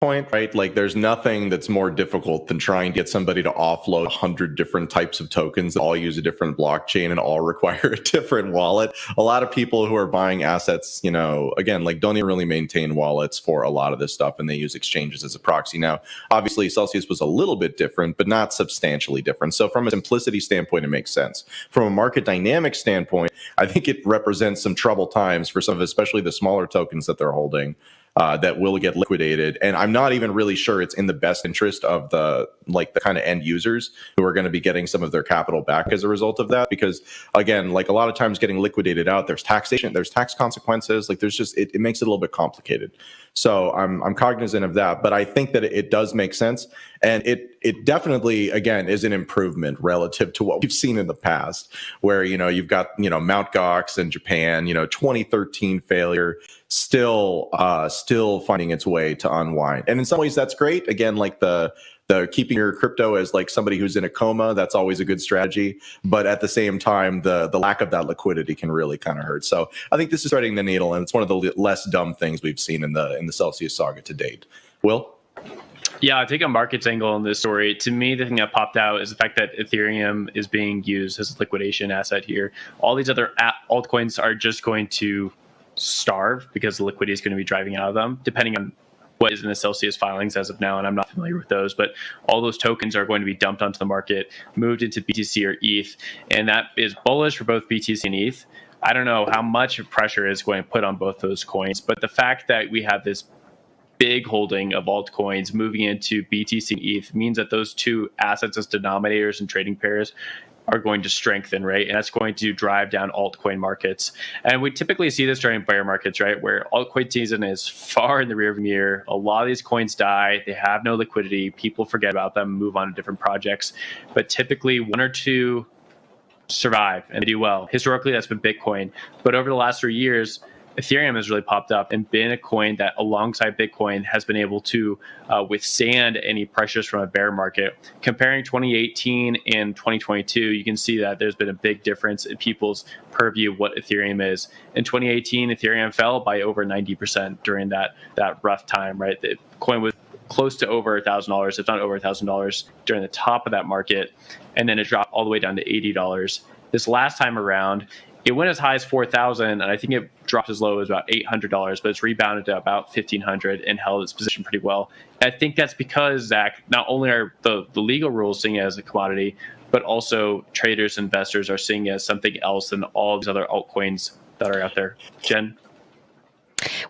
point, right? Like there's nothing that's more difficult than trying to get somebody to offload 100 different types of tokens that all use a different blockchain and all require a different wallet. A lot of people who are buying assets, again, like don't even really maintain wallets for a lot of this stuff, and they use exchanges as a proxy. Now, obviously Celsius was a little bit different, but not substantially different. So from a simplicity standpoint, it makes sense. From a market dynamic standpoint, I think it represents some troubled times for some of, especially the smaller tokens that they're holding. That will get liquidated. And I'm not even really sure it's in the best interest of the kind of end users who are going to be getting some of their capital back as a result of that. Because again, like a lot of times getting liquidated out, there's taxation, there's tax consequences. Like there's just, it makes it a little bit complicated. So I'm cognizant of that, but I think that it does make sense. And it definitely, again, is an improvement relative to what we've seen in the past, where, you've got, Mt. Gox in Japan, 2013 failure, still finding its way to unwind. And in some ways that's great. Again, like the keeping your crypto as like somebody who's in a coma, that's always a good strategy. But at the same time, the lack of that liquidity can really kind of hurt. So I think this is threading the needle, and it's one of the less dumb things we've seen in the Celsius saga to date. Will? Yeah, I take a markets angle on this story. To me, the thing that popped out is the fact that Ethereum is being used as a liquidation asset here. All these other altcoins are just going to starve because the liquidity is going to be driving out of them, depending on what is in the Celsius filings as of now, and I'm not familiar with those, but all those tokens are going to be dumped onto the market, moved into BTC or ETH, and that is bullish for both BTC and ETH. I don't know how much pressure is going to put on both those coins, but the fact that we have this big holding of altcoins moving into BTC and ETH means that those two assets as denominators and trading pairs are going to strengthen, right? And that's going to drive down altcoin markets. And we typically see this during bear markets, right? Where altcoin season is far in the rearview mirror. A lot of these coins die. They have no liquidity. People forget about them, move on to different projects. But typically one or two survive and they do well. Historically, that's been Bitcoin. But over the last 3 years, Ethereum has really popped up and been a coin that, alongside Bitcoin, has been able to withstand any pressures from a bear market. Comparing 2018 and 2022, you can see that there's been a big difference in people's purview of what Ethereum is. In 2018, Ethereum fell by over 90% during that rough time, right? The coin was close to over $1,000, if not over $1,000, during the top of that market, and then it dropped all the way down to $80. This last time around, it went as high as 4,000, and I think it dropped as low as about $800, but it's rebounded to about 1,500 and held its position pretty well. And I think that's because, Zach, not only are the legal rules seeing it as a commodity, but also traders, investors are seeing it as something else than all these other altcoins that are out there. Jen?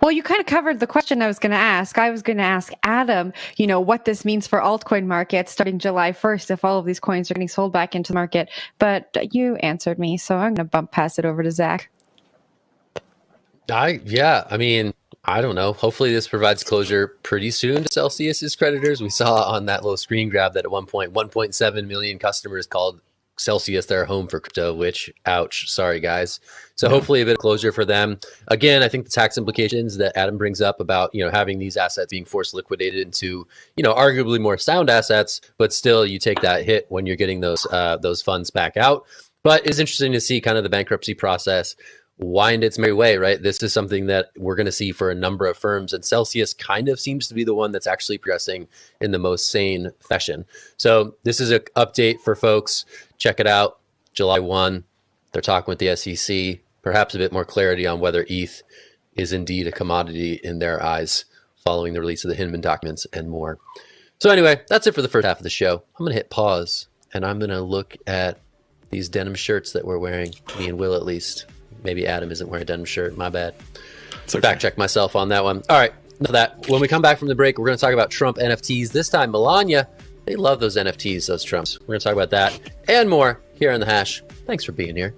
Well, you kind of covered the question I was going to ask. I was going to ask Adam, what this means for altcoin markets starting July 1st if all of these coins are getting sold back into the market. But you answered me, so I'm going to pass it over to Zach. I don't know. Hopefully this provides closure pretty soon to Celsius's creditors. We saw on that little screen grab that at one point, 1.7 million customers called Celsius their home for crypto, which, ouch, sorry guys. So hopefully a bit of closure for them. Again, I think the tax implications that Adam brings up about, having these assets being forced liquidated into, arguably more sound assets, but still you take that hit when you're getting those funds back out. But it's interesting to see kind of the bankruptcy process wind its merry way, right? This is something that we're going to see for a number of firms, and Celsius kind of seems to be the one that's actually progressing in the most sane fashion. So this is an update for folks. Check it out. July 1, they're talking with the SEC, perhaps a bit more clarity on whether ETH is indeed a commodity in their eyes following the release of the Hinman documents and more. So anyway, that's it for the first half of the show. I'm going to hit pause, and I'm going to look at these denim shirts that we're wearing, me and Will at least. Maybe Adam isn't wearing a denim shirt. My bad. Okay. Fact check myself on that one. All right. Enough of that. When we come back from the break, we're going to talk about Trump NFTs. This time, Melania. They love those NFTs, those Trumps. We're going to talk about that and more here on The Hash. Thanks for being here.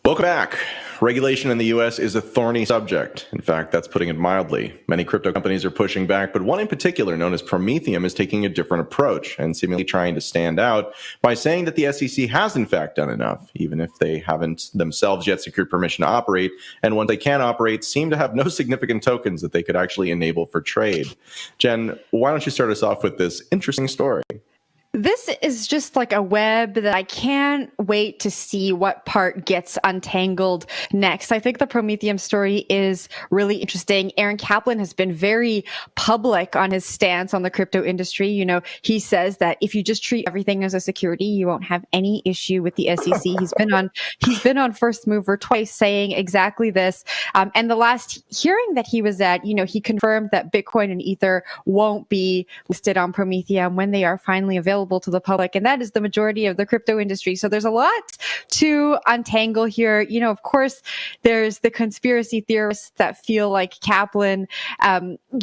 Welcome back. Regulation in the U.S. is a thorny subject. In fact, that's putting it mildly. Many crypto companies are pushing back, but one in particular, known as Prometheum, is taking a different approach and seemingly trying to stand out by saying that the SEC has in fact done enough, even if they haven't themselves yet secured permission to operate, and when they can operate, seem to have no significant tokens that they could actually enable for trade. Jen, why don't you start us off with this interesting story? This is just like a web that I can't wait to see what part gets untangled next. I think the Prometheum story is really interesting. Aaron Kaplan has been very public on his stance on the crypto industry. You know, he says that if you just treat everything as a security, you won't have any issue with the SEC. He's been on First Mover twice saying exactly this. And the last hearing that he was at, you know, he confirmed that Bitcoin and Ether won't be listed on Prometheum when they are finally available to the public, and that is the majority of the crypto industry. So there's a lot to untangle here. You know, of course, there's the conspiracy theorists that feel like Kaplan,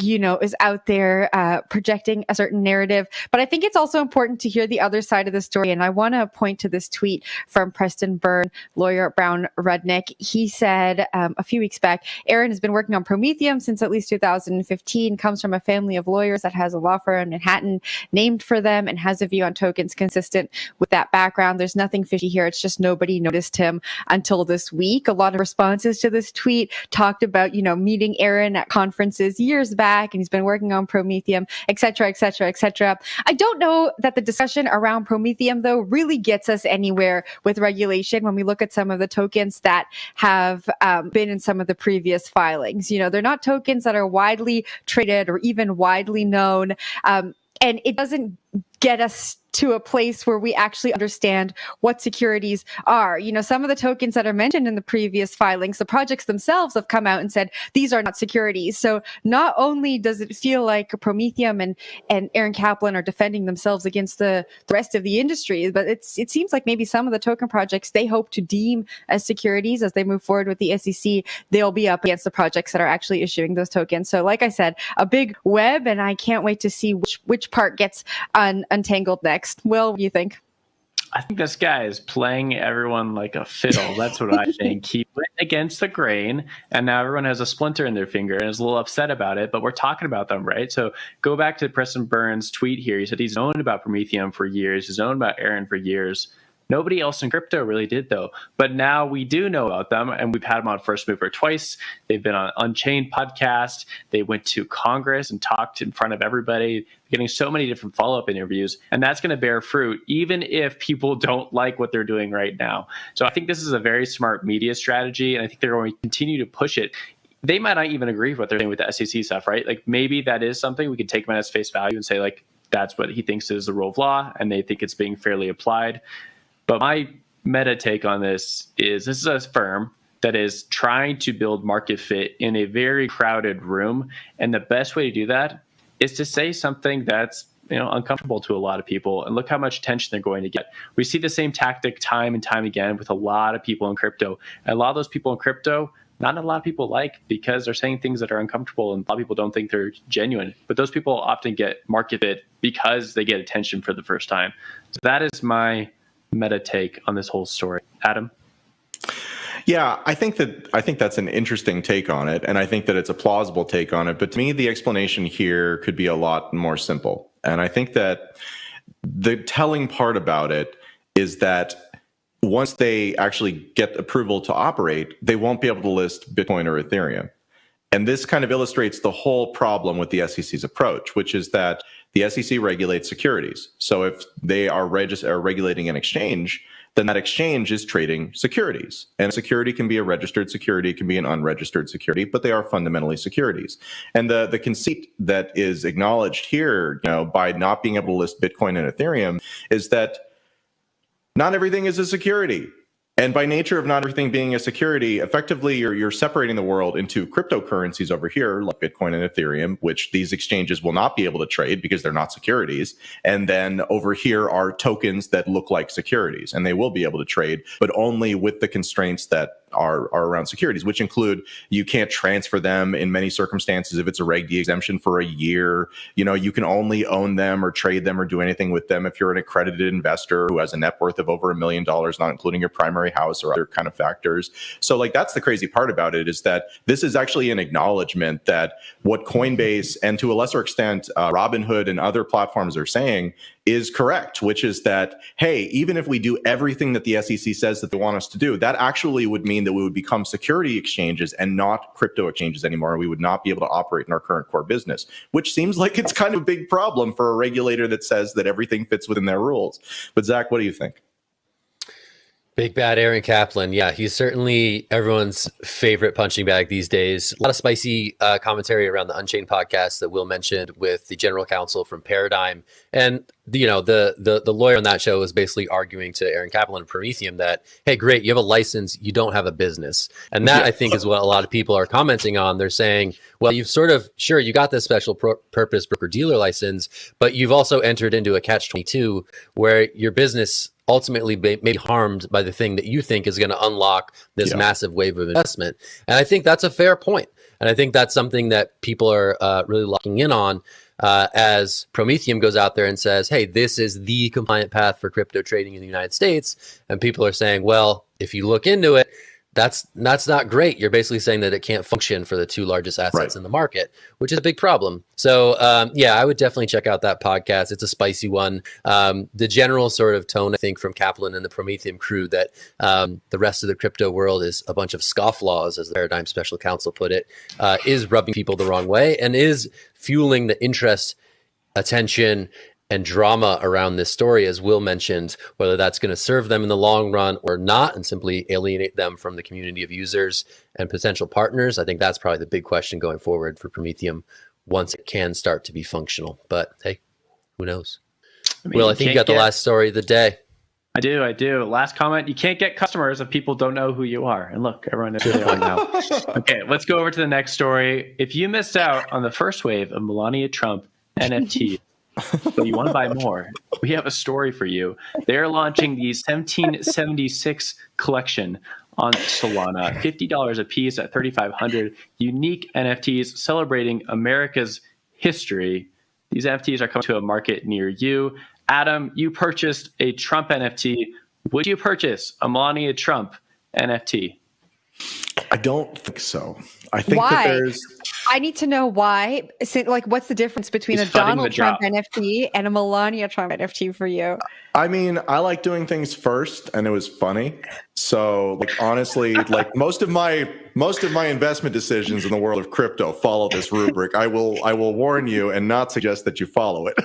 you know, is out there projecting a certain narrative. But I think it's also important to hear the other side of the story. And I want to point to this tweet from Preston Byrne, lawyer at Brown Rudnick. He said a few weeks back, Aaron has been working on Prometheum since at least 2015, comes from a family of lawyers that has a law firm in Manhattan named for them, and has a view on tokens consistent with that background. There's nothing fishy here. It's just nobody noticed him until this week. A lot of responses to this tweet talked about, you know, meeting Aaron at conferences years back, and he's been working on Prometheum, et cetera, et cetera, et cetera. I don't know that the discussion around Prometheum, though, really gets us anywhere with regulation when we look at some of the tokens that have been in some of the previous filings. You know, they're not tokens that are widely traded or even widely known. And it doesn't get us to a place where we actually understand what securities are. You know, some of the tokens that are mentioned in the previous filings, the projects themselves have come out and said, these are not securities. So not only does it feel like Prometheum and Aaron Kaplan are defending themselves against the rest of the industry, but it seems like maybe some of the token projects they hope to deem as securities as they move forward with the SEC, they'll be up against the projects that are actually issuing those tokens. So like I said, a big web, and I can't wait to see which part gets untangled next. Will, what do you think? I think this guy is playing everyone like a fiddle. That's what I think. He went against the grain, and now everyone has a splinter in their finger and is a little upset about it, but we're talking about them, right? So go back to Preston Byrne's tweet here. He said he's known about Prometheum for years. He's known about Aaron for years. Nobody else in crypto really did, though. But now we do know about them, and we've had them on First Mover twice. They've been on Unchained podcast. They went to Congress and talked in front of everybody, getting so many different follow-up interviews. And that's going to bear fruit, even if people don't like what they're doing right now. So I think this is a very smart media strategy, and I think they're going to continue to push it. They might not even agree with what they're doing with the SEC stuff, right? Like maybe that is something we could take them as face value and say, like, that's what he thinks is the rule of law, and they think it's being fairly applied. But my meta take on this is a firm that is trying to build market fit in a very crowded room. And the best way to do that is to say something that's, you know, uncomfortable to a lot of people. And look how much attention they're going to get. We see the same tactic time and time again with a lot of people in crypto. And a lot of those people in crypto, not a lot of people like, because they're saying things that are uncomfortable and a lot of people don't think they're genuine. But those people often get market fit because they get attention for the first time. So that is my meta take on this whole story. Adam? Yeah, I think that's an interesting take on it, and I think that it's a plausible take on it. But to me, the explanation here could be a lot more simple. And I think that the telling part about it is that once they actually get approval to operate, they won't be able to list Bitcoin or Ethereum. And this kind of illustrates the whole problem with the SEC's approach, which is that the SEC regulates securities. So if they are regulating an exchange, then that exchange is trading securities. And a security can be a registered security, it can be an unregistered security, but they are fundamentally securities. And the conceit that is acknowledged here, you know, by not being able to list Bitcoin and Ethereum is that not everything is a security. And by nature of not everything being a security, effectively you're separating the world into cryptocurrencies over here, like Bitcoin and Ethereum, which these exchanges will not be able to trade because they're not securities. And then over here are tokens that look like securities, and they will be able to trade, but only with the constraints that are around securities, which include you can't transfer them in many circumstances if it's a Reg D exemption for a year. You can only own them or trade them or do anything with them if you're an accredited investor who has a net worth of over $1 million, not including your primary house or other kind of factors. So like that's the crazy part about it, is that this is actually an acknowledgement that what Coinbase and to a lesser extent Robinhood and other platforms are saying is correct, which is that, hey, even if we do everything that the SEC says that they want us to do, that actually would mean that we would become security exchanges and not crypto exchanges anymore. We would not be able to operate in our current core business, which seems like it's kind of a big problem for a regulator that says that everything fits within their rules. But Zach, what do you think? Big bad Aaron Kaplan. Yeah, he's certainly everyone's favorite punching bag these days. A lot of spicy commentary around the Unchained podcast that Will mentioned with the general counsel from Paradigm. And, the lawyer on that show was basically arguing to Aaron Kaplan and Prometheum that, hey, great, you have a license, you don't have a business. And that, I think, is what a lot of people are commenting on. They're saying, well, you've sort of, sure, you got this special purpose broker-dealer license, but you've also entered into a catch-22 where your business ultimately may be harmed by the thing that you think is going to unlock this massive wave of investment. And I think that's a fair point. And I think that's something that people are really locking in on as Prometheum goes out there and says, hey, this is the compliant path for crypto trading in the United States. And people are saying, well, if you look into it, that's not great. You're basically saying that it can't function for the two largest assets in the market, which is a big problem. So, I would definitely check out that podcast. It's a spicy one. The general sort of tone, I think, from Kaplan and the Prometheum crew that the rest of the crypto world is a bunch of scofflaws, as the Paradigm Special Counsel put it, is rubbing people the wrong way and is fueling the interest, attention, and drama around this story, as Will mentioned, whether that's going to serve them in the long run or not, and simply alienate them from the community of users and potential partners. I think that's probably the big question going forward for Prometheum once it can start to be functional. But hey, who knows? Will, I think you got the last story of the day. I do. Last comment. You can't get customers if people don't know who you are. And look, everyone knows who they are now. Okay, let's go over to the next story. If you missed out on the first wave of Melania Trump NFT, so you want to buy more, we have a story for you. They're launching the 1776 collection on Solana, $50 a piece at 3,500 unique NFTs celebrating America's history. These NFTs are coming to a market near you. Adam, you purchased a Trump NFT. Would you purchase a Melania Trump NFT? I don't think so. I think why? I need to know why. What's the difference between a Donald Trump NFT and a Melania Trump NFT for you? I mean, I like doing things first, and it was funny. So, honestly, most of my investment decisions in the world of crypto follow this rubric. I will warn you and not suggest that you follow it.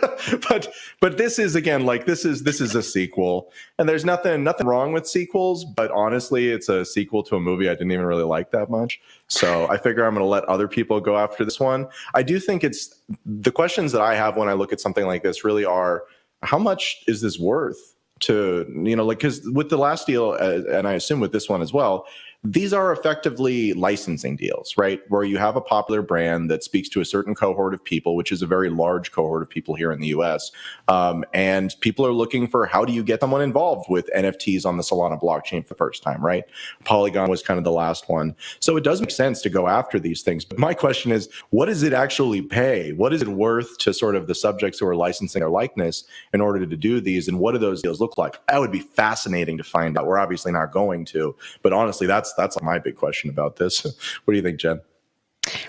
but this is again this is a sequel, and there's nothing wrong with sequels. But honestly, it's a sequel to a movie I didn't even really like that much. So I figure I'm going to let other people go after this one. I do think it's the questions that I have when I look at something like this really are, how much is this worth to, because with the last deal, and I assume with this one as well, these are effectively licensing deals, right? Where you have a popular brand that speaks to a certain cohort of people, which is a very large cohort of people here in the US. And people are looking for, how do you get someone involved with NFTs on the Solana blockchain for the first time, right? Polygon was kind of the last one. So it does make sense to go after these things. But my question is, what does it actually pay? What is it worth to sort of the subjects who are licensing their likeness in order to do these? And what do those deals look like? That would be fascinating to find out. We're obviously not going to, but honestly, that's my big question about this. What do you think, Jen?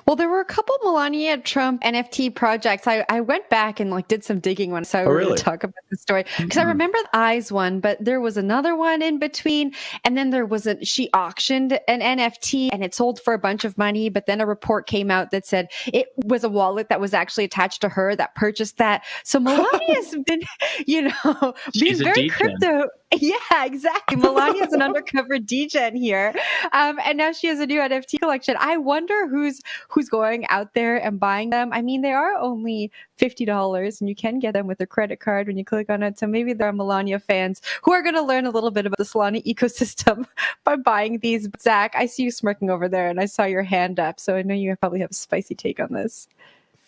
Well, there were a couple Melania Trump NFT projects. I went back and did some digging when I really talk about the story, because I remember the Eyes one, but there was another one in between, and then there was she auctioned an NFT and it sold for a bunch of money. But then a report came out that said it was a wallet that was actually attached to her that purchased that. So Melania's been, being very crypto. Yeah, exactly. Melania's an undercover degen here, and now she has a new NFT collection. I wonder who's going out there and buying them. I mean, they are only $50, and you can get them with a credit card when you click on it. So maybe there are Melania fans who are going to learn a little bit about the Solana ecosystem by buying these. But Zach, I see you smirking over there, and I saw your hand up, so I know you probably have a spicy take on this.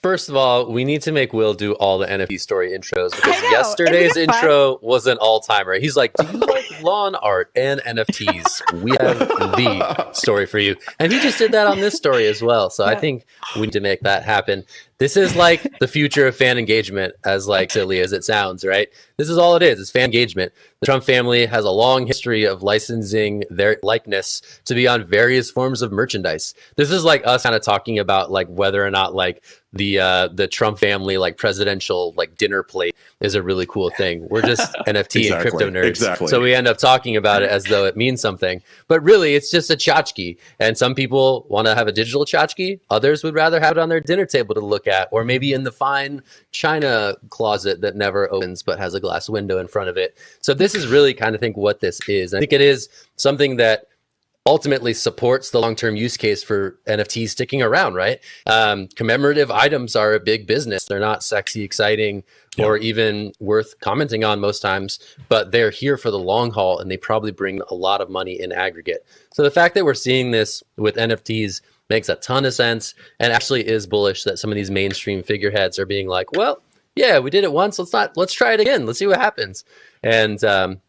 First of all, we need to make Will do all the NFT story intros, because yesterday's intro was an all-timer. He's like, do you like lawn art and NFTs. We have the story for you. And he just did that on this story as well. So I think we need to make that happen. This is like the future of fan engagement, as like silly as it sounds, right? This is all it is. It's fan engagement. The Trump family has a long history of licensing their likeness to be on various forms of merchandise. This is like us kind of talking about like whether or not like the Trump family like presidential like dinner plate is a really cool thing. We're just NFT and crypto nerds. Exactly. So we end up talking about it as though it means something. But really, it's just a tchotchke. And some people want to have a digital tchotchke. Others would rather have it on their dinner table to look at, or maybe in the fine china closet that never opens but has a glass window in front of it. So this is really kind of think what this is. I think it is something that ultimately supports the long-term use case for NFTs sticking around, right? Commemorative items are a big business. They're not sexy, exciting, or even worth commenting on most times, but they're here for the long haul and they probably bring a lot of money in aggregate. So the fact that we're seeing this with NFTs makes a ton of sense and actually is bullish that some of these mainstream figureheads are being like, well, yeah, we did it once. Let's try it again. Let's see what happens. And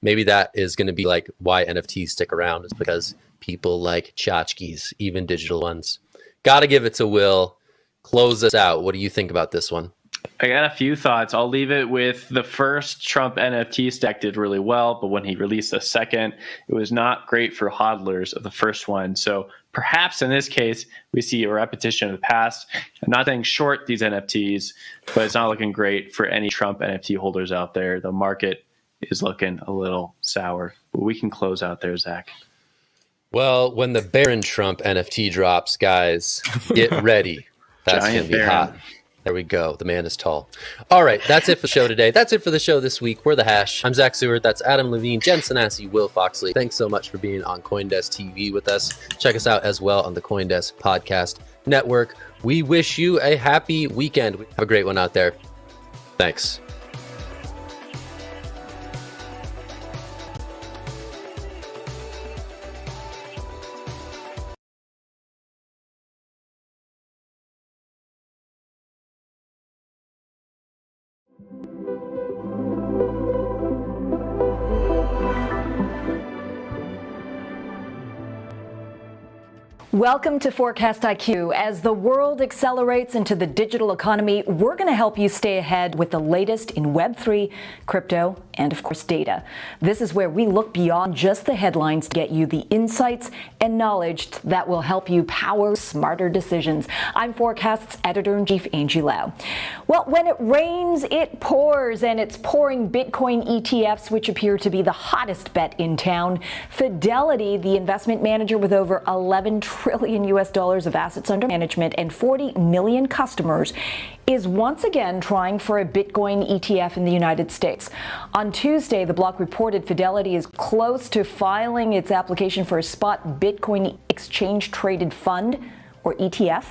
maybe that is going to be like why NFTs stick around, is because people like tchotchkes, even digital ones. Got to give it to Will. Close us out. What do you think about this one? I got a few thoughts. I'll leave it with the first Trump NFT stack did really well, but when he released a second, it was not great for hodlers of the first one. So perhaps in this case, we see a repetition of the past. I'm not saying short these NFTs, but it's not looking great for any Trump NFT holders out there. The market is looking a little sour, but we can close out there, Zach. Well, when the Baron Trump NFT drops, guys, get ready. That's going to be hot. There we go. The man is tall. All right. That's it for the show today. That's it for the show this week. We're The Hash. I'm Zach Seward. That's Adam Levine, Jen Sanasi, Will Foxley. Thanks so much for being on CoinDesk TV with us. Check us out as well on the CoinDesk Podcast Network. We wish you a happy weekend. Have a great one out there. Thanks. Welcome to Forecast IQ. As the world accelerates into the digital economy, we're going to help you stay ahead with the latest in Web3, crypto, and of course data. This is where we look beyond just the headlines to get you the insights and knowledge that will help you power smarter decisions. I'm Forecast's editor-in-chief, Angie Lau. Well, when it rains, it pours, and it's pouring Bitcoin ETFs, which appear to be the hottest bet in town. Fidelity, the investment manager with over 11 trillion US dollars of assets under management and 40 million customers, is once again trying for a Bitcoin ETF in the United States. On Tuesday, the block reported Fidelity is close to filing its application for a spot Bitcoin exchange traded fund, or ETF,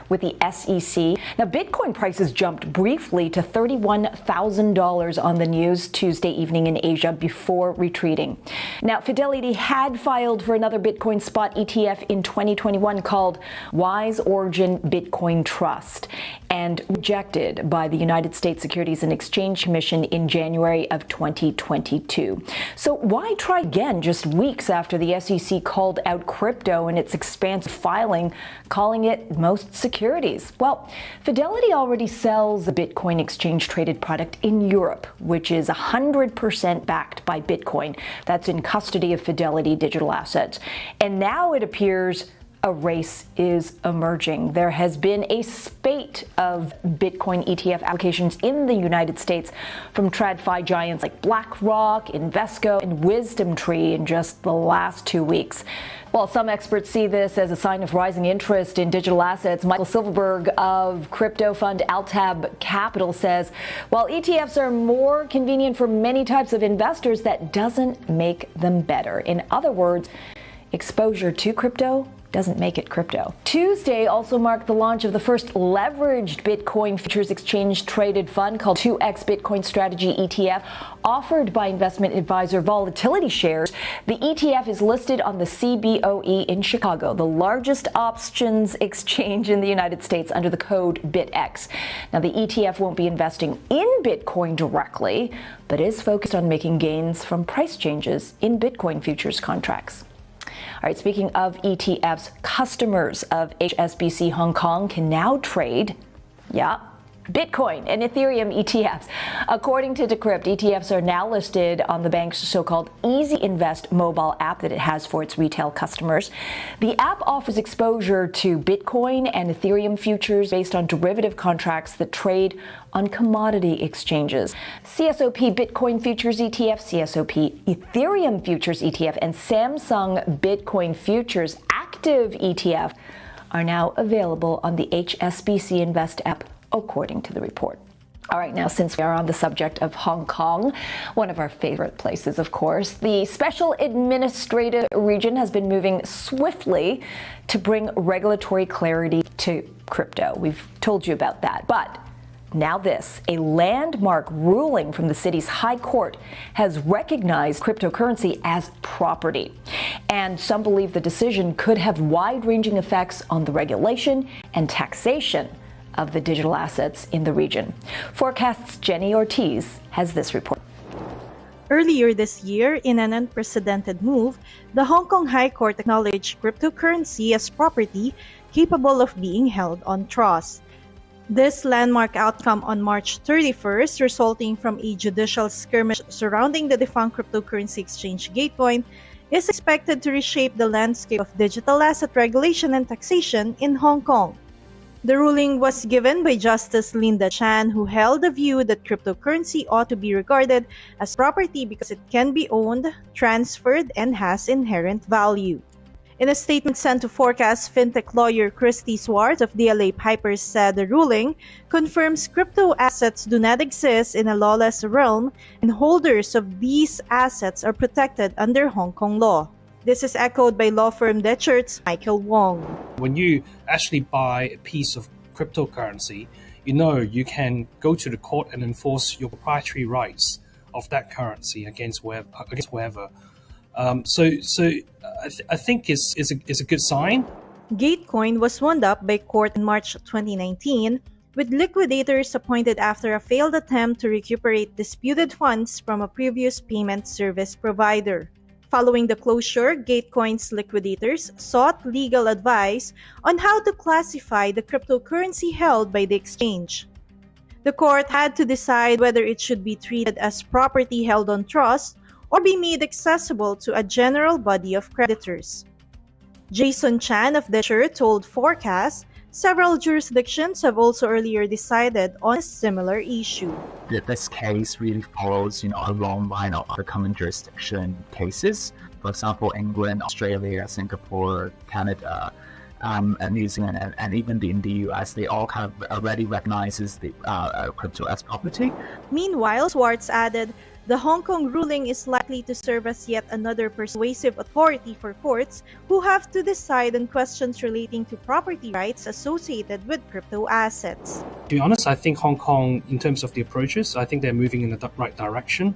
with the SEC. Now, Bitcoin prices jumped briefly to $31,000 on the news Tuesday evening in Asia before retreating. Now, Fidelity had filed for another Bitcoin spot ETF in 2021 called Wise Origin Bitcoin Trust, and rejected by the United States Securities and Exchange Commission in January of 2022. So why try again just weeks after the SEC called out crypto in its expansive filing, calling it most securities? Well, Fidelity already sells a Bitcoin exchange-traded product in Europe, which is 100% backed by Bitcoin. That's in custody of Fidelity Digital Assets. And now it appears a race is emerging. There has been a spate of Bitcoin ETF applications in the United States from TradFi giants like BlackRock, Invesco, and WisdomTree in just the last 2 weeks. While some experts see this as a sign of rising interest in digital assets, Michael Silverberg of crypto fund Altab Capital says, while ETFs are more convenient for many types of investors, that doesn't make them better. In other words, exposure to crypto doesn't make it crypto. Tuesday also marked the launch of the first leveraged Bitcoin futures exchange traded fund called 2x Bitcoin Strategy ETF, offered by investment advisor Volatility Shares. The ETF is listed on the CBOE in Chicago, the largest options exchange in the United States, under the code BitX. Now, the ETF won't be investing in Bitcoin directly, but is focused on making gains from price changes in Bitcoin futures contracts. All right, speaking of ETFs, customers of HSBC Hong Kong can now trade, Bitcoin and Ethereum ETFs. According to Decrypt, ETFs are now listed on the bank's so-called Easy Invest mobile app that it has for its retail customers. The app offers exposure to Bitcoin and Ethereum futures based on derivative contracts that trade on commodity exchanges. CSOP Bitcoin Futures ETF, CSOP Ethereum Futures ETF, and Samsung Bitcoin Futures Active ETF are now available on the HSBC Invest app, according to the report. All right, now, since we are on the subject of Hong Kong, one of our favorite places, of course, the Special Administrative Region has been moving swiftly to bring regulatory clarity to crypto. We've told you about that. But now this, a landmark ruling from the city's High Court has recognized cryptocurrency as property. And some believe the decision could have wide-ranging effects on the regulation and taxation of the digital assets in the region. Forecast's Jenny Ortiz has this report. Earlier this year, in an unprecedented move, the Hong Kong High Court acknowledged cryptocurrency as property capable of being held on trust. This landmark outcome on March 31st, resulting from a judicial skirmish surrounding the defunct cryptocurrency exchange Gatecoin, is expected to reshape the landscape of digital asset regulation and taxation in Hong Kong. The ruling was given by Justice Linda Chan, who held the view that cryptocurrency ought to be regarded as property because it can be owned, transferred, and has inherent value. In a statement sent to Forecast, fintech lawyer Christy Swartz of DLA Piper said the ruling confirms crypto assets do not exist in a lawless realm and holders of these assets are protected under Hong Kong law. This is echoed by law firm Dechert's Michael Wong. When you actually buy a piece of cryptocurrency, you can go to the court and enforce your proprietary rights of that currency against whoever. I think it's a good sign. Gatecoin was wound up by court in March 2019, with liquidators appointed after a failed attempt to recuperate disputed funds from a previous payment service provider. Following the closure, Gatecoin's liquidators sought legal advice on how to classify the cryptocurrency held by the exchange. The court had to decide whether it should be treated as property held on trust or be made accessible to a general body of creditors. Jason Chan of Dechert told Forecast several jurisdictions have also earlier decided on a similar issue. This case really follows, a long line of other common jurisdiction cases. For example, England, Australia, Singapore, Canada, and New Zealand, and even in the US, they all kind of already recognizes the crypto as property. Meanwhile, Swartz added, the Hong Kong ruling is likely to serve as yet another persuasive authority for courts who have to decide on questions relating to property rights associated with crypto assets. To be honest, I think Hong Kong, in terms of the approaches, I think they're moving in the right direction.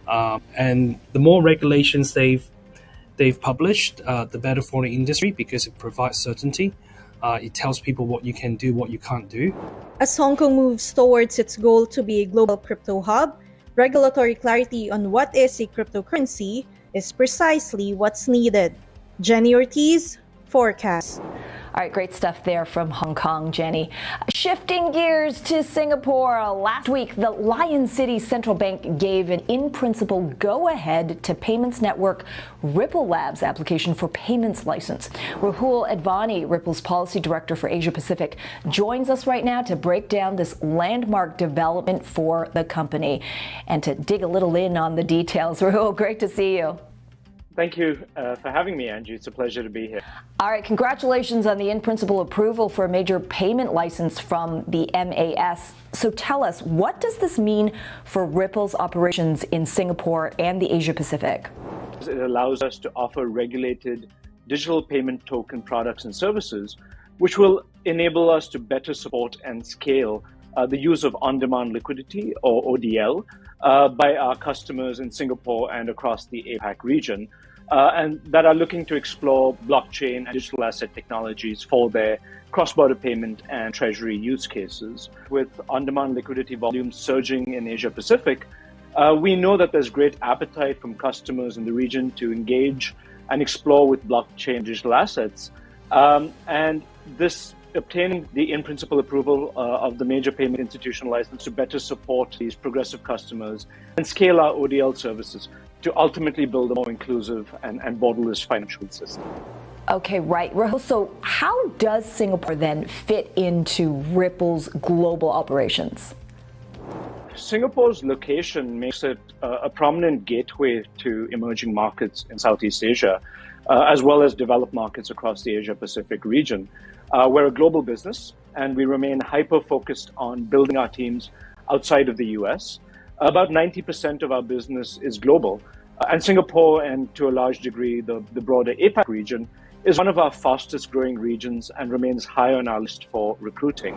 And the more regulations they've published, the better for the industry because it provides certainty. It tells people what you can do, what you can't do. As Hong Kong moves towards its goal to be a global crypto hub, regulatory clarity on what is a cryptocurrency is precisely what's needed. Jenny Ortiz, Forecast. All right, great stuff there from Hong Kong, Jenny. Shifting gears to Singapore, last week, the Lion City Central Bank gave an in-principle go-ahead to payments network Ripple Labs application for payments license. Rahul Advani, Ripple's policy director for Asia Pacific, joins us right now to break down this landmark development for the company and to dig a little in on the details. Rahul, great to see you. Thank you for having me, Angie. It's a pleasure to be here. All right, congratulations on the in-principle approval for a major payment license from the MAS. So tell us, what does this mean for Ripple's operations in Singapore and the Asia Pacific? It allows us to offer regulated digital payment token products and services, which will enable us to better support and scale the use of on-demand liquidity, or ODL, by our customers in Singapore and across the APAC region, and that are looking to explore blockchain and digital asset technologies for their cross-border payment and treasury use cases. With on-demand liquidity volumes surging in Asia Pacific, we know that there's great appetite from customers in the region to engage and explore with blockchain digital assets. And this obtaining the in-principle approval of the major payment institution license to better support these progressive customers and scale our ODL services to ultimately build a more inclusive and borderless financial system. Okay, right. Rahul, so how does Singapore then fit into Ripple's global operations? Singapore's location makes it a prominent gateway to emerging markets in Southeast Asia, as well as developed markets across the Asia-Pacific region. We're a global business, and we remain hyper-focused on building our teams outside of the US. About 90% of our business is global, and Singapore, and to a large degree, the broader APAC region, is one of our fastest growing regions and remains high on our list for recruiting.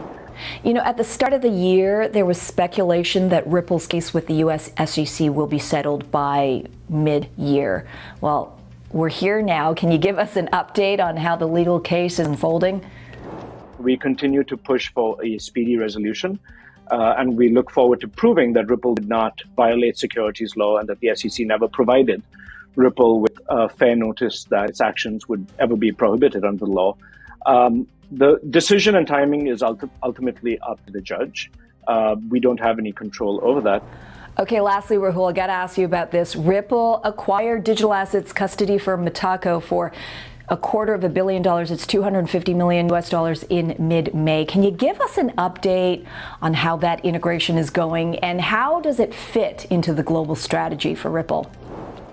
You know, at the start of the year, there was speculation that Ripple's case with the US SEC will be settled by mid-year. Well, we're here now. Can you give us an update on how the legal case is unfolding? We continue to push for a speedy resolution, and we look forward to proving that Ripple did not violate securities law and that the SEC never provided Ripple with fair notice that its actions would ever be prohibited under the law. The decision and timing is ultimately up to the judge. We don't have any control over that. Okay, lastly, Rahul, I got to ask you about this. Ripple acquired digital assets custody for Metaco for $250 million. It's $250 million US in mid-May. Can you give us an update on how that integration is going, and how does it fit into the global strategy for Ripple?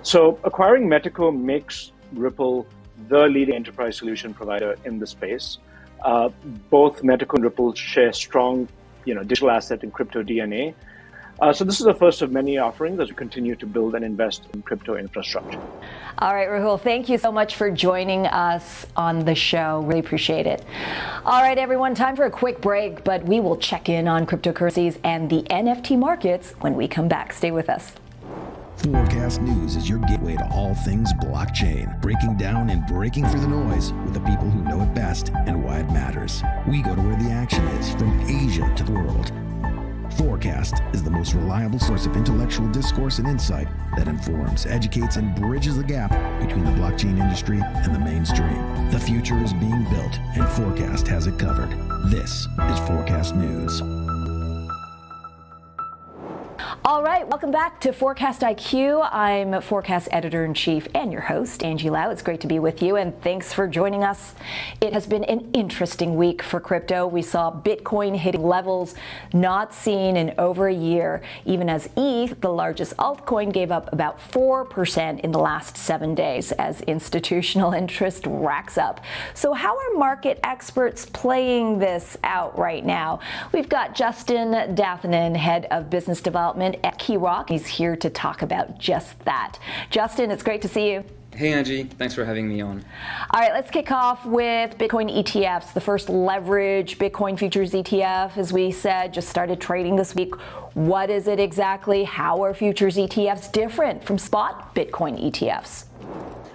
So acquiring Metaco makes Ripple the leading enterprise solution provider in the space. Both Metaco and Ripple share strong, digital asset and crypto DNA. So this is the first of many offerings as we continue to build and invest in crypto infrastructure. All right, Rahul, thank you so much for joining us on the show. Really appreciate it. All right, everyone, time for a quick break, but we will check in on cryptocurrencies and the NFT markets when we come back. Stay with us. Forecast News is your gateway to all things blockchain, breaking down and breaking through the noise with the people who know it best and why it matters. We go to where the action is, from Asia to the world. Forecast is the most reliable source of intellectual discourse and insight that informs, educates, and bridges the gap between the blockchain industry and the mainstream. The future is being built, and Forecast has it covered. This is Forecast News. All right, welcome back to Forecast IQ. I'm Forecast Editor-in-Chief and your host, Angie Lau. It's great to be with you, and thanks for joining us. It has been an interesting week for crypto. We saw Bitcoin hitting levels not seen in over a year, even as ETH, the largest altcoin, gave up about 4% in the last 7 days as institutional interest racks up. So how are market experts playing this out right now? We've got Justin Dathinen, Head of Business Development at KeyRock. He's here to talk about just that. Justin, it's great to see you. Hey Angie, thanks for having me on. All right, let's kick off with Bitcoin ETFs. The first leverage Bitcoin futures ETF, as we said, just started trading this week. What is it exactly? How are futures ETFs different from spot Bitcoin ETFs?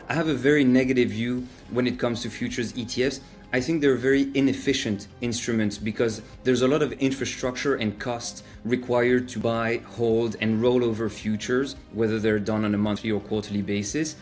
I have a very negative view when it comes to futures ETFs. I think they're very inefficient instruments because there's a lot of infrastructure and costs required to buy, hold, and roll over futures, whether they're done on a monthly or quarterly basis.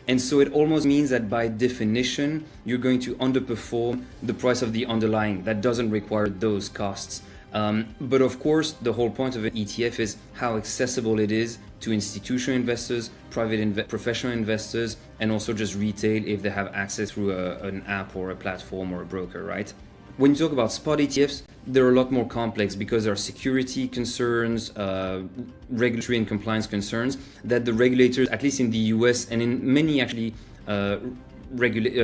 And so it almost means that by definition, you're going to underperform the price of the underlying. That doesn't require those costs. But of course, the whole point of an ETF is how accessible it is to institutional investors, professional investors, and also just retail if they have access through an app or a platform or a broker, right? When you talk about spot ETFs, they're a lot more complex because there are security concerns, regulatory and compliance concerns that the regulators, at least in the US and in many actually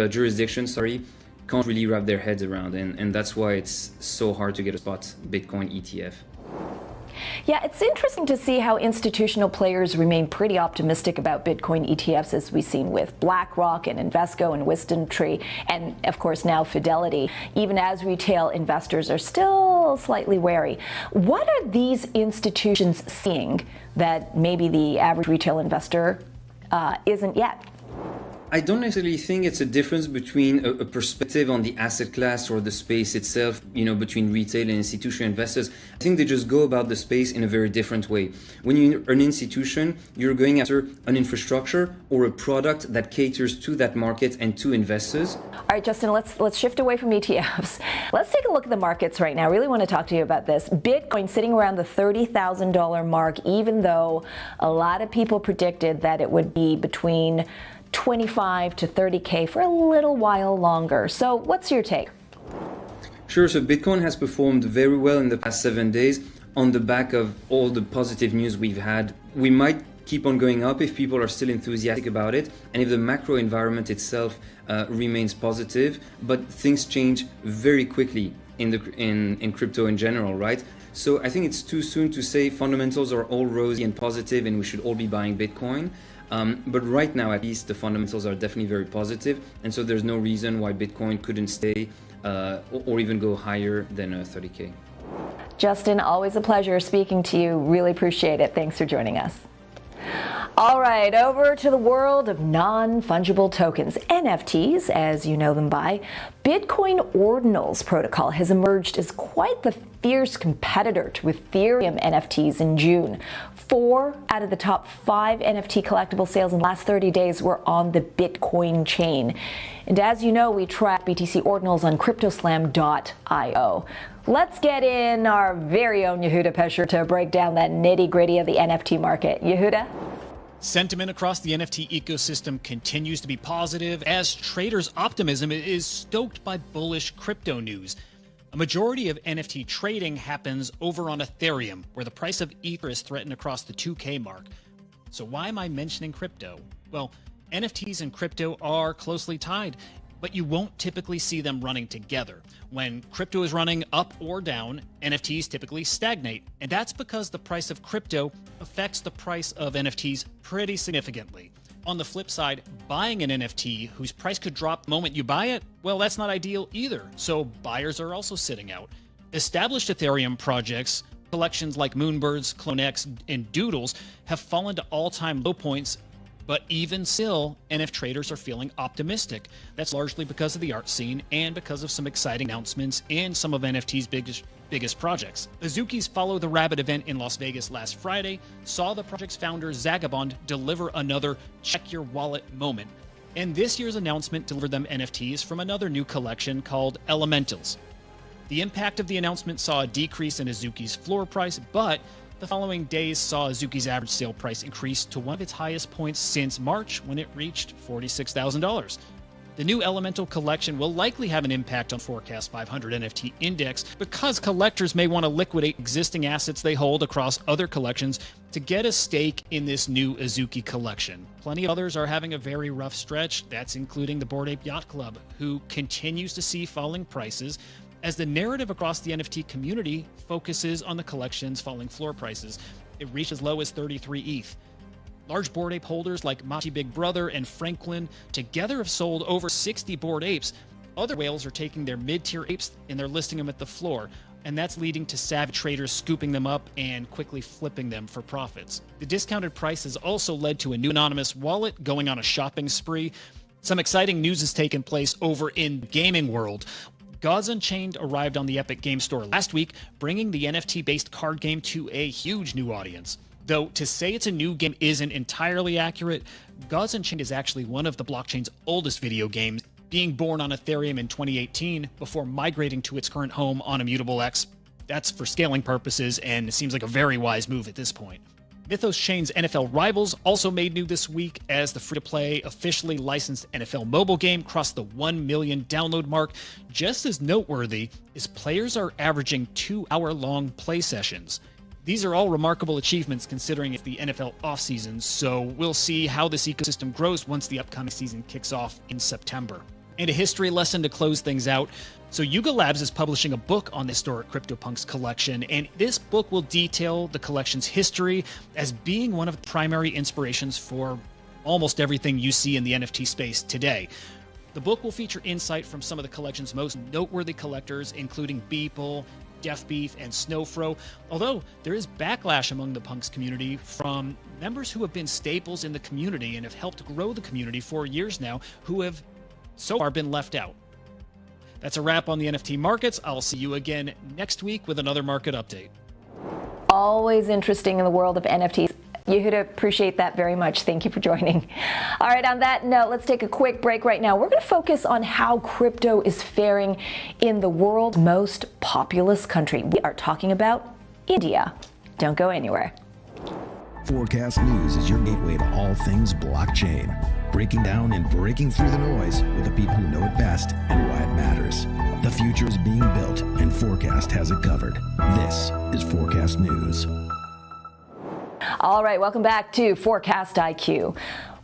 jurisdictions, can't really wrap their heads around, and that's why it's so hard to get a spot Bitcoin ETF. Yeah, it's interesting to see how institutional players remain pretty optimistic about Bitcoin ETFs, as we've seen with BlackRock and Invesco and WisdomTree, and of course now Fidelity, even as retail investors are still slightly wary. What are these institutions seeing that maybe the average retail investor isn't yet? I don't necessarily think it's a difference between a perspective on the asset class or the space itself, between retail and institutional investors. I think they just go about the space in a very different way. When you're an institution, you're going after an infrastructure or a product that caters to that market and to investors. All right, Justin, let's shift away from ETFs. Let's take a look at the markets right now. I really want to talk to you about this. Bitcoin sitting around the $30,000 mark, even though a lot of people predicted that it would be between 25 to 30K for a little while longer. So what's your take? Sure. So Bitcoin has performed very well in the past 7 days on the back of all the positive news we've had. We might keep on going up if people are still enthusiastic about it and if the macro environment itself remains positive, but things change very quickly in crypto in general, right? So I think it's too soon to say fundamentals are all rosy and positive and we should all be buying Bitcoin. But right now, at least, the fundamentals are definitely very positive, and so there's no reason why Bitcoin couldn't stay or even go higher than 30K. Justin, always a pleasure speaking to you. Really appreciate it. Thanks for joining us. All right, over to the world of non-fungible tokens, NFTs, as you know them by. Bitcoin Ordinals protocol has emerged as quite the fierce competitor to Ethereum NFTs in June. 4 out of the top 5 NFT collectible sales in the last 30 days were on the Bitcoin chain. And as you know, we track BTC Ordinals on cryptoslam.io. Let's get in our very own Yehuda Pesher to break down that nitty-gritty of the NFT market. Yehuda? Sentiment across the NFT ecosystem continues to be positive as traders' optimism is stoked by bullish crypto news. A majority of NFT trading happens over on Ethereum, where the price of Ether is threatened across the 2K mark. So why am I mentioning crypto? Well, NFTs and crypto are closely tied, but you won't typically see them running together. When crypto is running up or down, NFTs typically stagnate, and that's because the price of crypto affects the price of NFTs pretty significantly. On the flip side, buying an NFT whose price could drop the moment you buy it, well, that's not ideal either, so buyers are also sitting out. Established Ethereum projects, collections like Moonbirds, CloneX, and Doodles have fallen to all-time low points. But even still, NFT traders are feeling optimistic. That's largely because of the art scene and because of some exciting announcements in some of NFT's biggest projects. Azuki's Follow the Rabbit event in Las Vegas last Friday saw the project's founder Zagabond deliver another check your wallet moment. And this year's announcement delivered them NFTs from another new collection called Elementals. The impact of the announcement saw a decrease in Azuki's floor price, but the following days saw Azuki's average sale price increase to one of its highest points since March, when it reached $46,000. The new Elemental collection will likely have an impact on Forecast 500 NFT index because collectors may want to liquidate existing assets they hold across other collections to get a stake in this new Azuki collection. Plenty of others are having a very rough stretch. That's including the Bored Ape Yacht Club, who continues to see falling prices as the narrative across the NFT community focuses on the collection's falling floor prices. It reached as low as 33 ETH. Large Bored Ape holders like Machi Big Brother and Franklin together have sold over 60 Bored Apes. Other whales are taking their mid-tier apes and they're listing them at the floor, and that's leading to savvy traders scooping them up and quickly flipping them for profits. The discounted price has also led to a new anonymous wallet going on a shopping spree. Some exciting news has taken place over in the gaming world. Gods Unchained arrived on the Epic Game Store last week, bringing the NFT-based card game to a huge new audience. Though to say it's a new game isn't entirely accurate, Gods Unchained is actually one of the blockchain's oldest video games, being born on Ethereum in 2018 before migrating to its current home on Immutable X. That's for scaling purposes, and it seems like a very wise move at this point. Mythos Chain's NFL Rivals also made new this week as the free-to-play, officially licensed NFL mobile game crossed the 1 million download mark. Just as noteworthy is players are averaging 2-hour-long play sessions. These are all remarkable achievements considering it's the NFL offseason, so we'll see how this ecosystem grows once the upcoming season kicks off in September. And a history lesson to close things out. So Yuga Labs is publishing a book on the historic CryptoPunks collection, and this book will detail the collection's history as being one of the primary inspirations for almost everything you see in the NFT space today. The book will feature insight from some of the collection's most noteworthy collectors, including Beeple, Def Beef, and Snowfro, although there is backlash among the punks community from members who have been staples in the community and have helped grow the community for years now, who have so far been left out. That's a wrap on the NFT markets. I'll see you again next week with another market update. Always interesting in the world of NFTs. Yehuda, appreciate that very much. Thank you for joining. All right, on that note, let's take a quick break right now. We're going to focus on how crypto is faring in the world's most populous country. We are talking about India. Don't go anywhere. Forecast News is your gateway to all things blockchain. Breaking down and breaking through the noise with the people who know it best and why it matters. The future is being built and Forecast has it covered. This is Forecast News. All right, welcome back to Forecast IQ.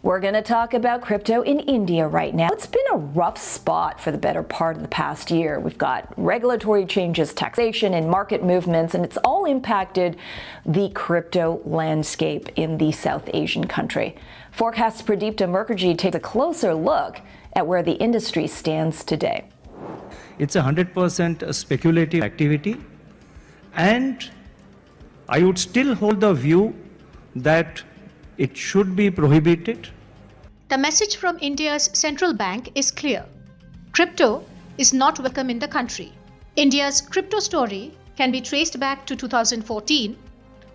We're going to talk about crypto in India right now. It's been a rough spot for the better part of the past year. We've got regulatory changes, taxation, and market movements, and it's all impacted the crypto landscape in the South Asian country. Forecast's Pradipta Mukherjee takes a closer look at where the industry stands today. It's 100% speculative activity, and I would still hold the view that it should be prohibited. The message from India's central bank is clear. Crypto is not welcome in the country. India's crypto story can be traced back to 2014,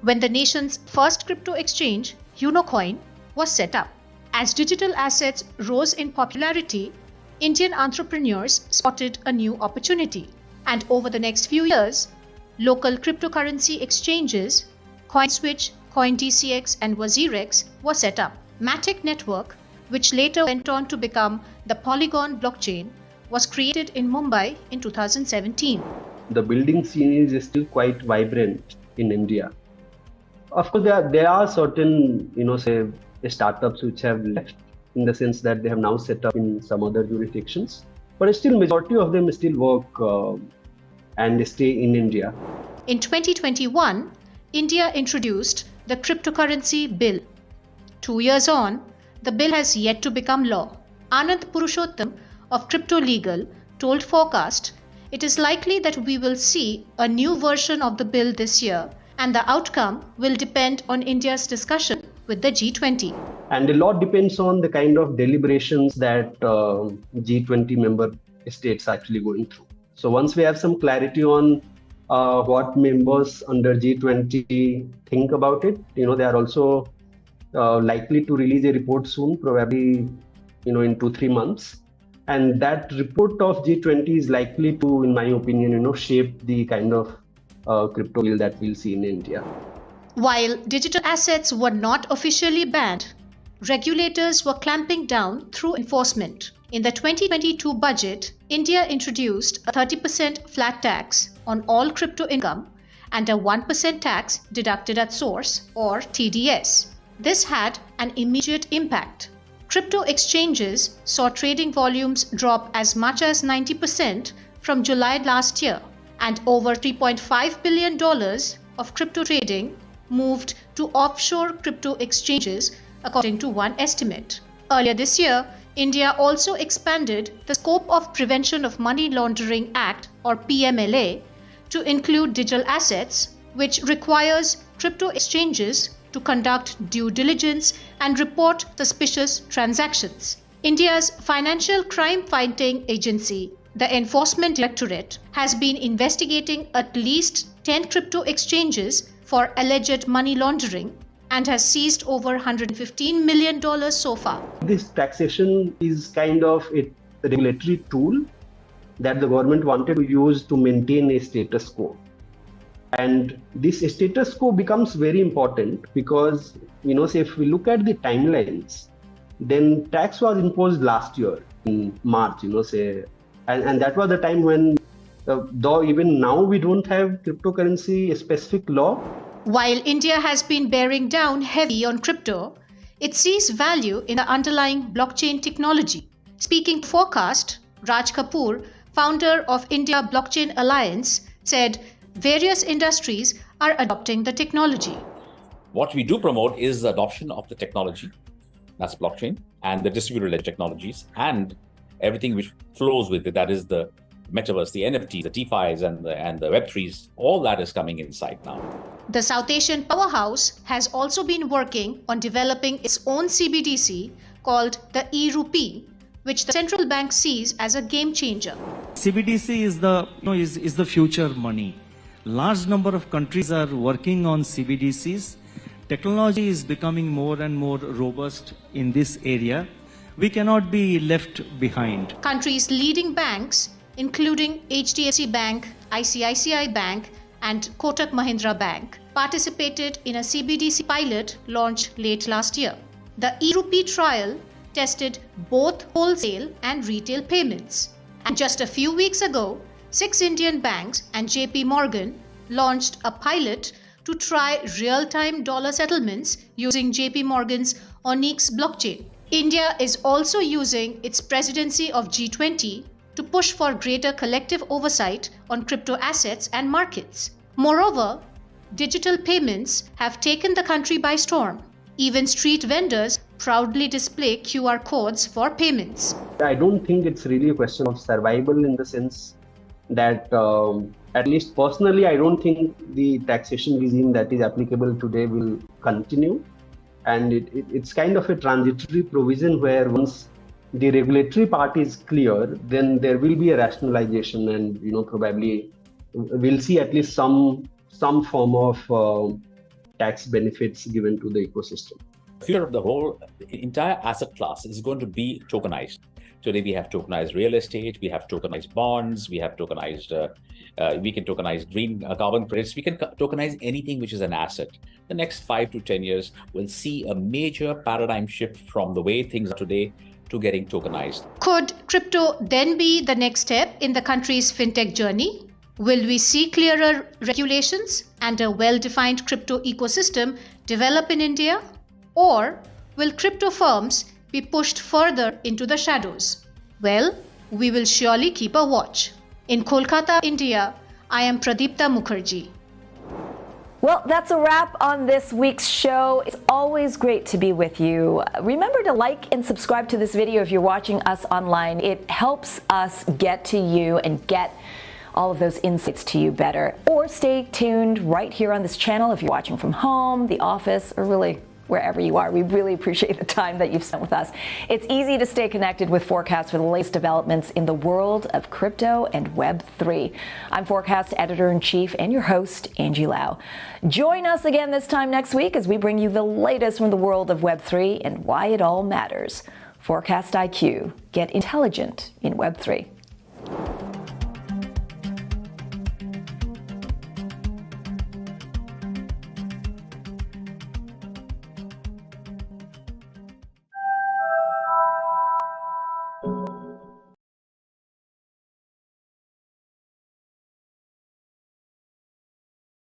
when the nation's first crypto exchange, Unocoin, was set up. As digital assets rose in popularity, Indian entrepreneurs spotted a new opportunity. And over the next few years, local cryptocurrency exchanges, CoinSwitch, CoinDCX, and WazirX were set up. Matic Network, which later went on to become the Polygon blockchain, was created in Mumbai in 2017. The building scene is still quite vibrant in India. Of course, there are certain, say, startups which have left, in the sense that they have now set up in some other jurisdictions. But still, majority of them still work and stay in India. In 2021, India introduced the cryptocurrency bill. 2 years on, the bill has yet to become law. Anand Purushottam of Crypto Legal told Forecast, it is likely that we will see a new version of the bill this year, and the outcome will depend on India's discussion with the G20. And a lot depends on the kind of deliberations that G20 member states are actually going through. So once we have some clarity on what members under G20 think about it, they are also likely to release a report soon, probably in 2-3 months. And that report of G20 is likely to, in my opinion, shape the kind of crypto bill that we'll see in India. While digital assets were not officially banned, regulators were clamping down through enforcement. In the 2022 budget, India introduced a 30% flat tax on all crypto income and a 1% tax deducted at source, or TDS. This had an immediate impact. Crypto exchanges saw trading volumes drop as much as 90% from July last year, and over $3.5 billion of crypto trading moved to offshore crypto exchanges, according to one estimate. Earlier this year, India also expanded the scope of Prevention of Money Laundering Act, or PMLA, to include digital assets, which requires crypto exchanges to conduct due diligence and report suspicious transactions. India's Financial Crime Fighting Agency, the Enforcement Directorate, has been investigating at least 10 crypto exchanges for alleged money laundering and has seized over $115 million so far. This taxation is kind of a regulatory tool that the government wanted to use to maintain a status quo. And this status quo becomes very important because, say if we look at the timelines, then tax was imposed last year in March, and that was the time when, though even now we don't have cryptocurrency specific law. While India has been bearing down heavy on crypto, it sees value in the underlying blockchain technology. Speaking to Forecast, Raj Kapoor, founder of India Blockchain Alliance, said various industries are adopting the technology. What we do promote is the adoption of the technology, that's blockchain, and the distributed ledger technologies, and everything which flows with it, that is the metaverse, the NFTs, the DeFis, and the Web3s, all that is coming inside now. The South Asian powerhouse has also been working on developing its own CBDC called the e-rupee, which the central bank sees as a game changer. CBDC is the future money. Large number of countries are working on CBDCs. Technology is becoming more and more robust in this area. We cannot be left behind. Countries' leading banks, including HDFC Bank, ICICI Bank, and Kotak Mahindra Bank, participated in a CBDC pilot launched late last year. The e-rupee trial tested both wholesale and retail payments. And just a few weeks ago, 6 Indian banks and JP Morgan launched a pilot to try real-time dollar settlements using JP Morgan's Onyx blockchain. India is also using its presidency of G20 to push for greater collective oversight on crypto assets and markets. Moreover, digital payments have taken the country by storm. Even street vendors proudly display QR codes for payments. I don't think it's really a question of survival in the sense that, at least personally, I don't think the taxation regime that is applicable today will continue. And it's kind of a transitory provision where once the regulatory part is clear, then there will be a rationalization, and probably we'll see at least some form of tax benefits given to the ecosystem. The future of the whole entire asset class is going to be tokenized. Today we have tokenized real estate, we have tokenized bonds, we have tokenized, we can tokenize green carbon credits, we can tokenize anything which is an asset. The next 5 to 10 years will see a major paradigm shift from the way things are today to getting tokenized. Could crypto then be the next step in the country's fintech journey? Will we see clearer regulations and a well-defined crypto ecosystem develop in India? Or will crypto firms be pushed further into the shadows? Well, we will surely keep a watch. In Kolkata, India, I am Pradipta Mukherjee. Well, that's a wrap on this week's show. It's always great to be with you. Remember to like and subscribe to this video if you're watching us online. It helps us get to you and get all of those insights to you better. Or stay tuned right here on this channel if you're watching from home, the office, or really wherever you are. We really appreciate the time that you've spent with us. It's easy to stay connected with Forecast for the latest developments in the world of crypto and Web3. I'm Forecast Editor-in-Chief and your host, Angie Lau. Join us again this time next week as we bring you the latest from the world of Web3 and why it all matters. Forecast IQ. Get intelligent in Web3.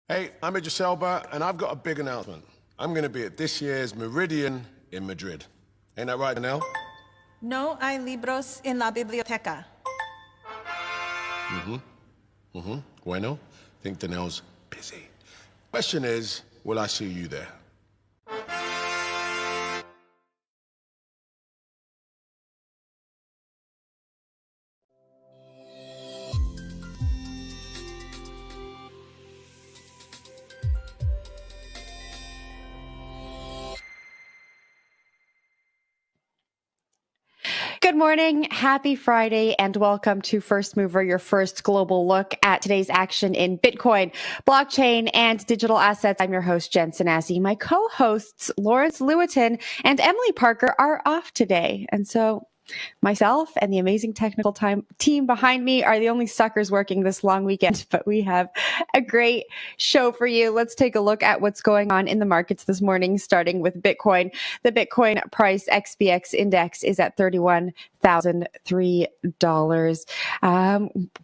Hey, I'm Idris Elba, and I've got a big announcement. I'm going to be at this year's Meridian in Madrid. Ain't that right, Danelle? No hay libros en la biblioteca. Bueno, I think Danelle's busy. Question is, will I see you there? Good morning, happy Friday, and welcome to First Mover, your first global look at today's action in Bitcoin, blockchain, and digital assets. I'm your host, Jen Sanasi. My co-hosts, Lawrence Lewitton and Emily Parker, are off today. And so myself and the amazing technical team behind me are the only suckers working this long weekend, but we have a great show for you. Let's take a look at what's going on in the markets this morning, starting with Bitcoin. The Bitcoin price XBX index is at $31,003,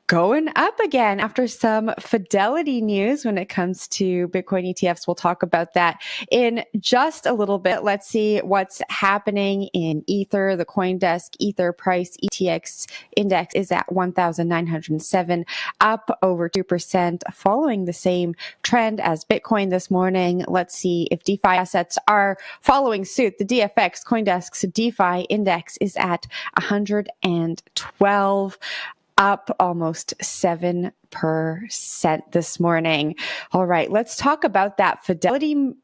going up again after some Fidelity news when it comes to Bitcoin ETFs. We'll talk about that in just a little bit. Let's see what's happening in Ether. The CoinDesk Ether price ETX index is at 1,907, up over 2%, following the same trend as Bitcoin this morning. Let's see if DeFi assets are following suit. The DFX CoinDesk's DeFi index is at 112, up almost 7% this morning. All right, let's talk about that Fidelity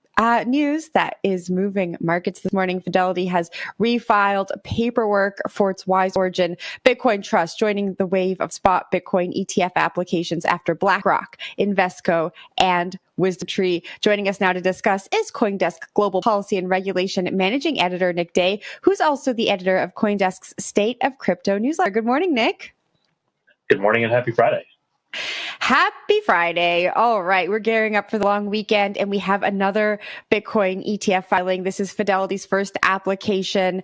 news that is moving markets this morning. Fidelity has refiled paperwork for its Wise Origin Bitcoin Trust, joining the wave of spot Bitcoin ETF applications after BlackRock, Invesco, and WisdomTree. Joining us now to discuss is CoinDesk Global Policy and Regulation Managing Editor Nick Day, who's also the editor of CoinDesk's State of Crypto newsletter. Good morning, Nick. Good morning and happy Friday. Happy Friday. All right. We're gearing up for the long weekend and we have another Bitcoin ETF filing. This is Fidelity's first application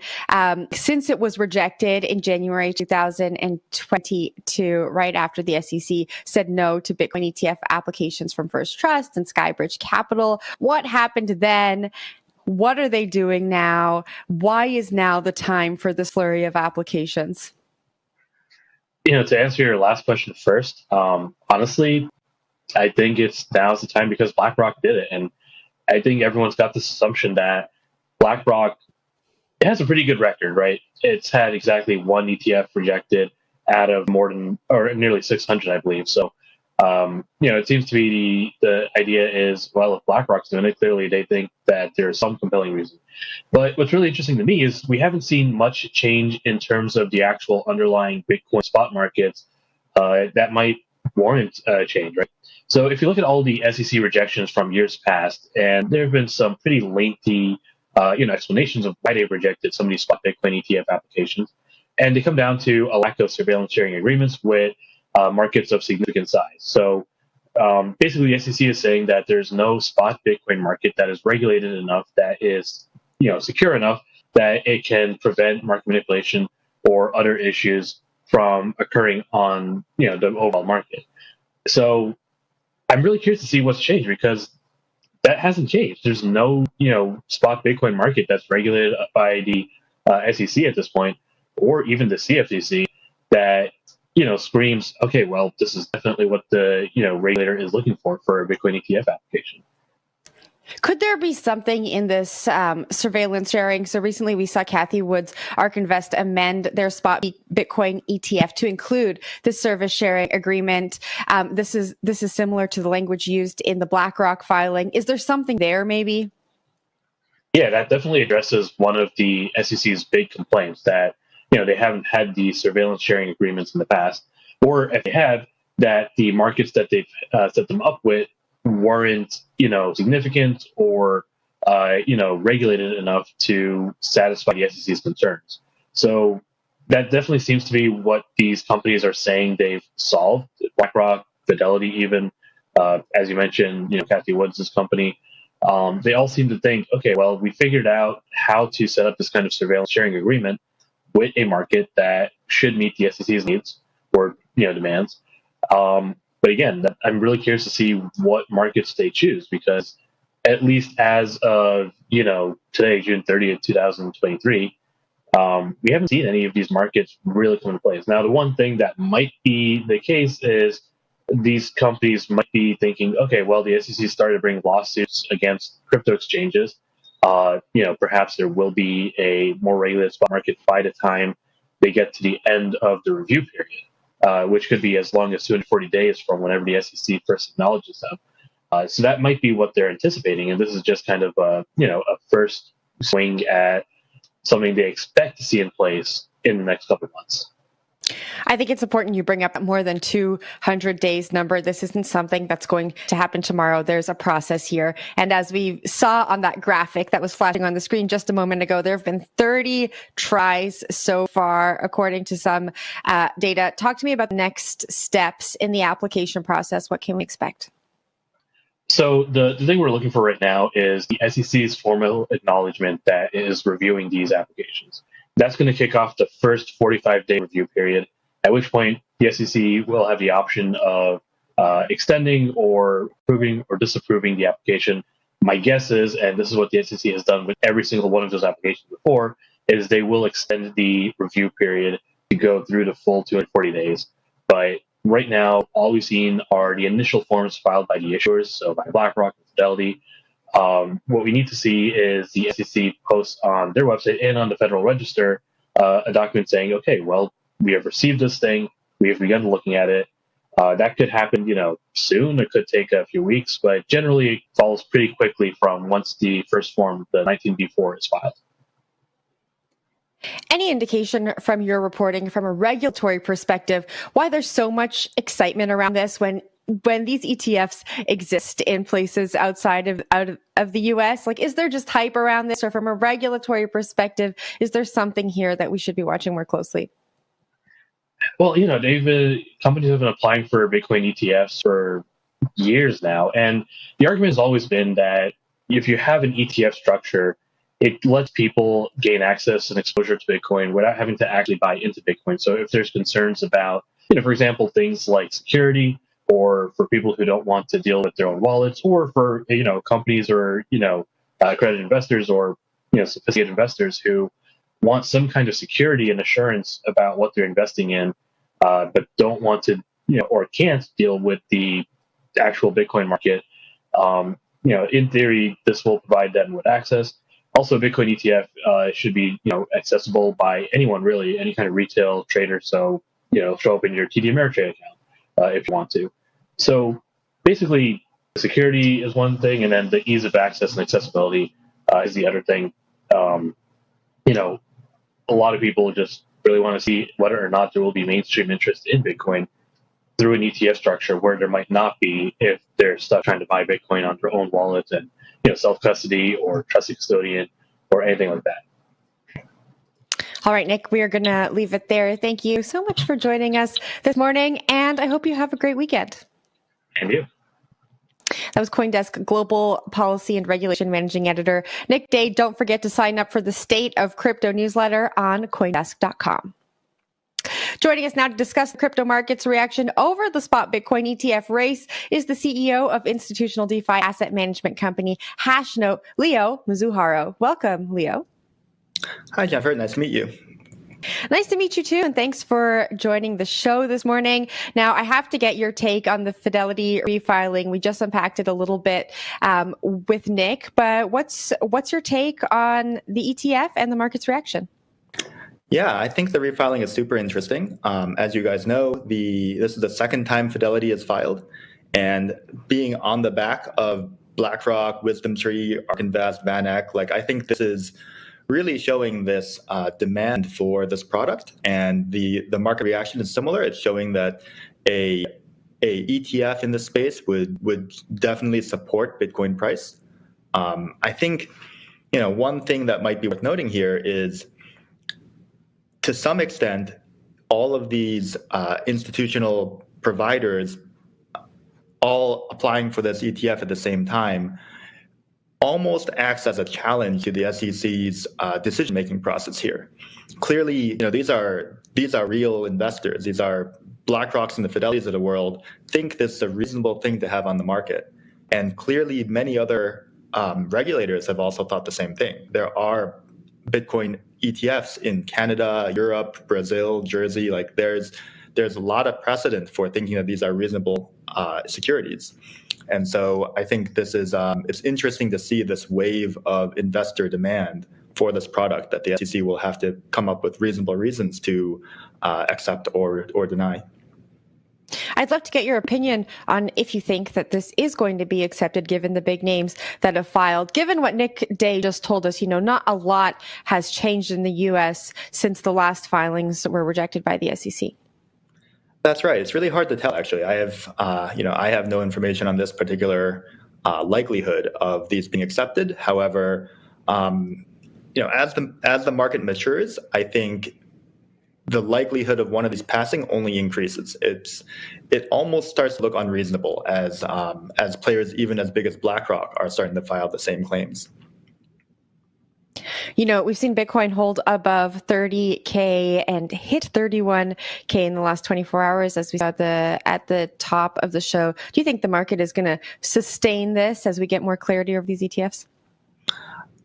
since it was rejected in January 2022, right after the SEC said no to Bitcoin ETF applications from First Trust and Skybridge Capital. What happened then? What are they doing now? Why is now the time for this flurry of applications? To answer your last question first, honestly, I think now's the time because BlackRock did it. And I think everyone's got this assumption that BlackRock, it has a pretty good record, right? It's had exactly one ETF rejected out of nearly 600, I believe. So, it seems to be the idea is, well, if BlackRock's doing it, clearly they think that there's some compelling reason. But what's really interesting to me is we haven't seen much change in terms of the actual underlying Bitcoin spot markets that might warrant change, right? So if you look at all the SEC rejections from years past, and there have been some pretty lengthy, explanations of why they've rejected some of these spot Bitcoin ETF applications, and they come down to a lack of surveillance sharing agreements with markets of significant size. So basically, the SEC is saying that there's no spot Bitcoin market that is regulated enough, that is secure enough that it can prevent market manipulation or other issues from occurring on the overall market. So I'm really curious to see what's changed because that hasn't changed. There's no spot Bitcoin market that's regulated by the SEC at this point, or even the CFTC, that screams, okay, well, this is definitely what the regulator is looking for a Bitcoin ETF application. Could there be something in this surveillance sharing? So recently we saw Cathie Wood's ARK Invest amend their spot Bitcoin ETF to include the service sharing agreement. This is similar to the language used in the BlackRock filing. Is there something there maybe? Yeah, that definitely addresses one of the SEC's big complaints that they haven't had the surveillance sharing agreements in the past, or if they have, that the markets that they've set them up with weren't significant or regulated enough to satisfy the SEC's concerns. So that definitely seems to be what these companies are saying they've solved. BlackRock, Fidelity, even as you mentioned, Cathie Wood's company. They all seem to think, okay, well, we figured out how to set up this kind of surveillance sharing agreement with a market that should meet the SEC's needs or demands. But again, I'm really curious to see what markets they choose, because at least as of today, June 30th, 2023, we haven't seen any of these markets really come into place. Now, the one thing that might be the case is these companies might be thinking, okay, well, the SEC started to bring lawsuits against crypto exchanges. Perhaps there will be a more regulated spot market by the time they get to the end of the review period, which could be as long as 240 days from whenever the SEC first acknowledges them. So that might be what they're anticipating, and this is just kind of a first swing at something they expect to see in place in the next couple of months. I think it's important you bring up more than 200 days number. This isn't something that's going to happen tomorrow. There's a process here. And as we saw on that graphic that was flashing on the screen just a moment ago, there have been 30 tries so far, according to some data. Talk to me about the next steps in the application process. What can we expect? So the thing we're looking for right now is the SEC's formal acknowledgement that it is reviewing these applications. That's going to kick off the first 45-day review period, at which point the SEC will have the option of extending or approving or disapproving the application. My guess is, and this is what the SEC has done with every single one of those applications before, is they will extend the review period to go through the full 240 days. But right now, all we've seen are the initial forms filed by the issuers, so by BlackRock and Fidelity. What we need to see is the SEC post on their website and on the Federal Register a document saying, okay, well, we have received this thing, we have begun looking at it. That could happen, soon. It could take a few weeks, but generally it follows pretty quickly from once the first form, the 19B4, is filed. Any indication from your reporting, from a regulatory perspective, why there's so much excitement around this when these ETFs exist in places outside of the US? Like, is there just hype around this, or from a regulatory perspective, is there something here that we should be watching more closely? Well, companies have been applying for Bitcoin ETFs for years now, and the argument has always been that if you have an ETF structure, it lets people gain access and exposure to Bitcoin without having to actually buy into Bitcoin. So if there's concerns about, for example, things like security, or for people who don't want to deal with their own wallets, or for, companies or, accredited investors or, sophisticated investors who want some kind of security and assurance about what they're investing in, but don't want to, or can't deal with the actual Bitcoin market. In theory, this will provide them with access. Also, Bitcoin ETF should be, accessible by anyone, really, any kind of retail trader. So, show up in your TD Ameritrade account if you want to. So basically, security is one thing, and then the ease of access and accessibility is the other thing. A lot of people just really want to see whether or not there will be mainstream interest in Bitcoin through an ETF structure, where there might not be if they're stuck trying to buy Bitcoin on their own wallet and self-custody or trusted custodian or anything like that. All right, Nick, we are going to leave it there. Thank you so much for joining us this morning, and I hope you have a great weekend. And you. That was CoinDesk Global Policy and Regulation Managing Editor Nick Day. Don't forget to sign up for the State of Crypto newsletter on CoinDesk.com. Joining us now to discuss the crypto market's reaction over the spot Bitcoin ETF race is the CEO of institutional DeFi asset management company Hashnote, Leo Mizuhara. Welcome, Leo. Hi, Jennifer. Nice to meet you. Nice to meet you too, and thanks for joining the show this morning. Now, I have to get your take on the Fidelity refiling. We just unpacked it a little bit with Nick, but what's your take on the ETF and the market's reaction? Yeah, I think the refiling is super interesting. As you guys know, this is the second time Fidelity has filed, and being on the back of BlackRock, WisdomTree, ARK Invest, VanEck, I think this is really showing this demand for this product, and the market reaction is similar. It's showing that a ETF in this space would definitely support Bitcoin price. I think one thing that might be worth noting here is, to some extent, all of these institutional providers all applying for this ETF at the same time almost acts as a challenge to the SEC's decision-making process here. Clearly, these are real investors. These are BlackRocks and the Fidelities of the world think this is a reasonable thing to have on the market. And clearly, many other regulators have also thought the same thing. There are Bitcoin ETFs in Canada, Europe, Brazil, Jersey. There's a lot of precedent for thinking that these are reasonable securities. And so I think this is it's interesting to see this wave of investor demand for this product that the SEC will have to come up with reasonable reasons to accept or deny. I'd love to get your opinion on if you think that this is going to be accepted, given the big names that have filed. Given what Nick Day just told us, not a lot has changed in the U.S. since the last filings were rejected by the SEC. That's right. It's really hard to tell, actually. I have no information on this particular likelihood of these being accepted. However, as the market matures, I think the likelihood of one of these passing only increases. It almost starts to look unreasonable as players even as big as BlackRock are starting to file the same claims. We've seen Bitcoin hold above 30K and hit 31K in the last 24 hours, as we saw at the top of the show. Do you think the market is going to sustain this as we get more clarity over these ETFs?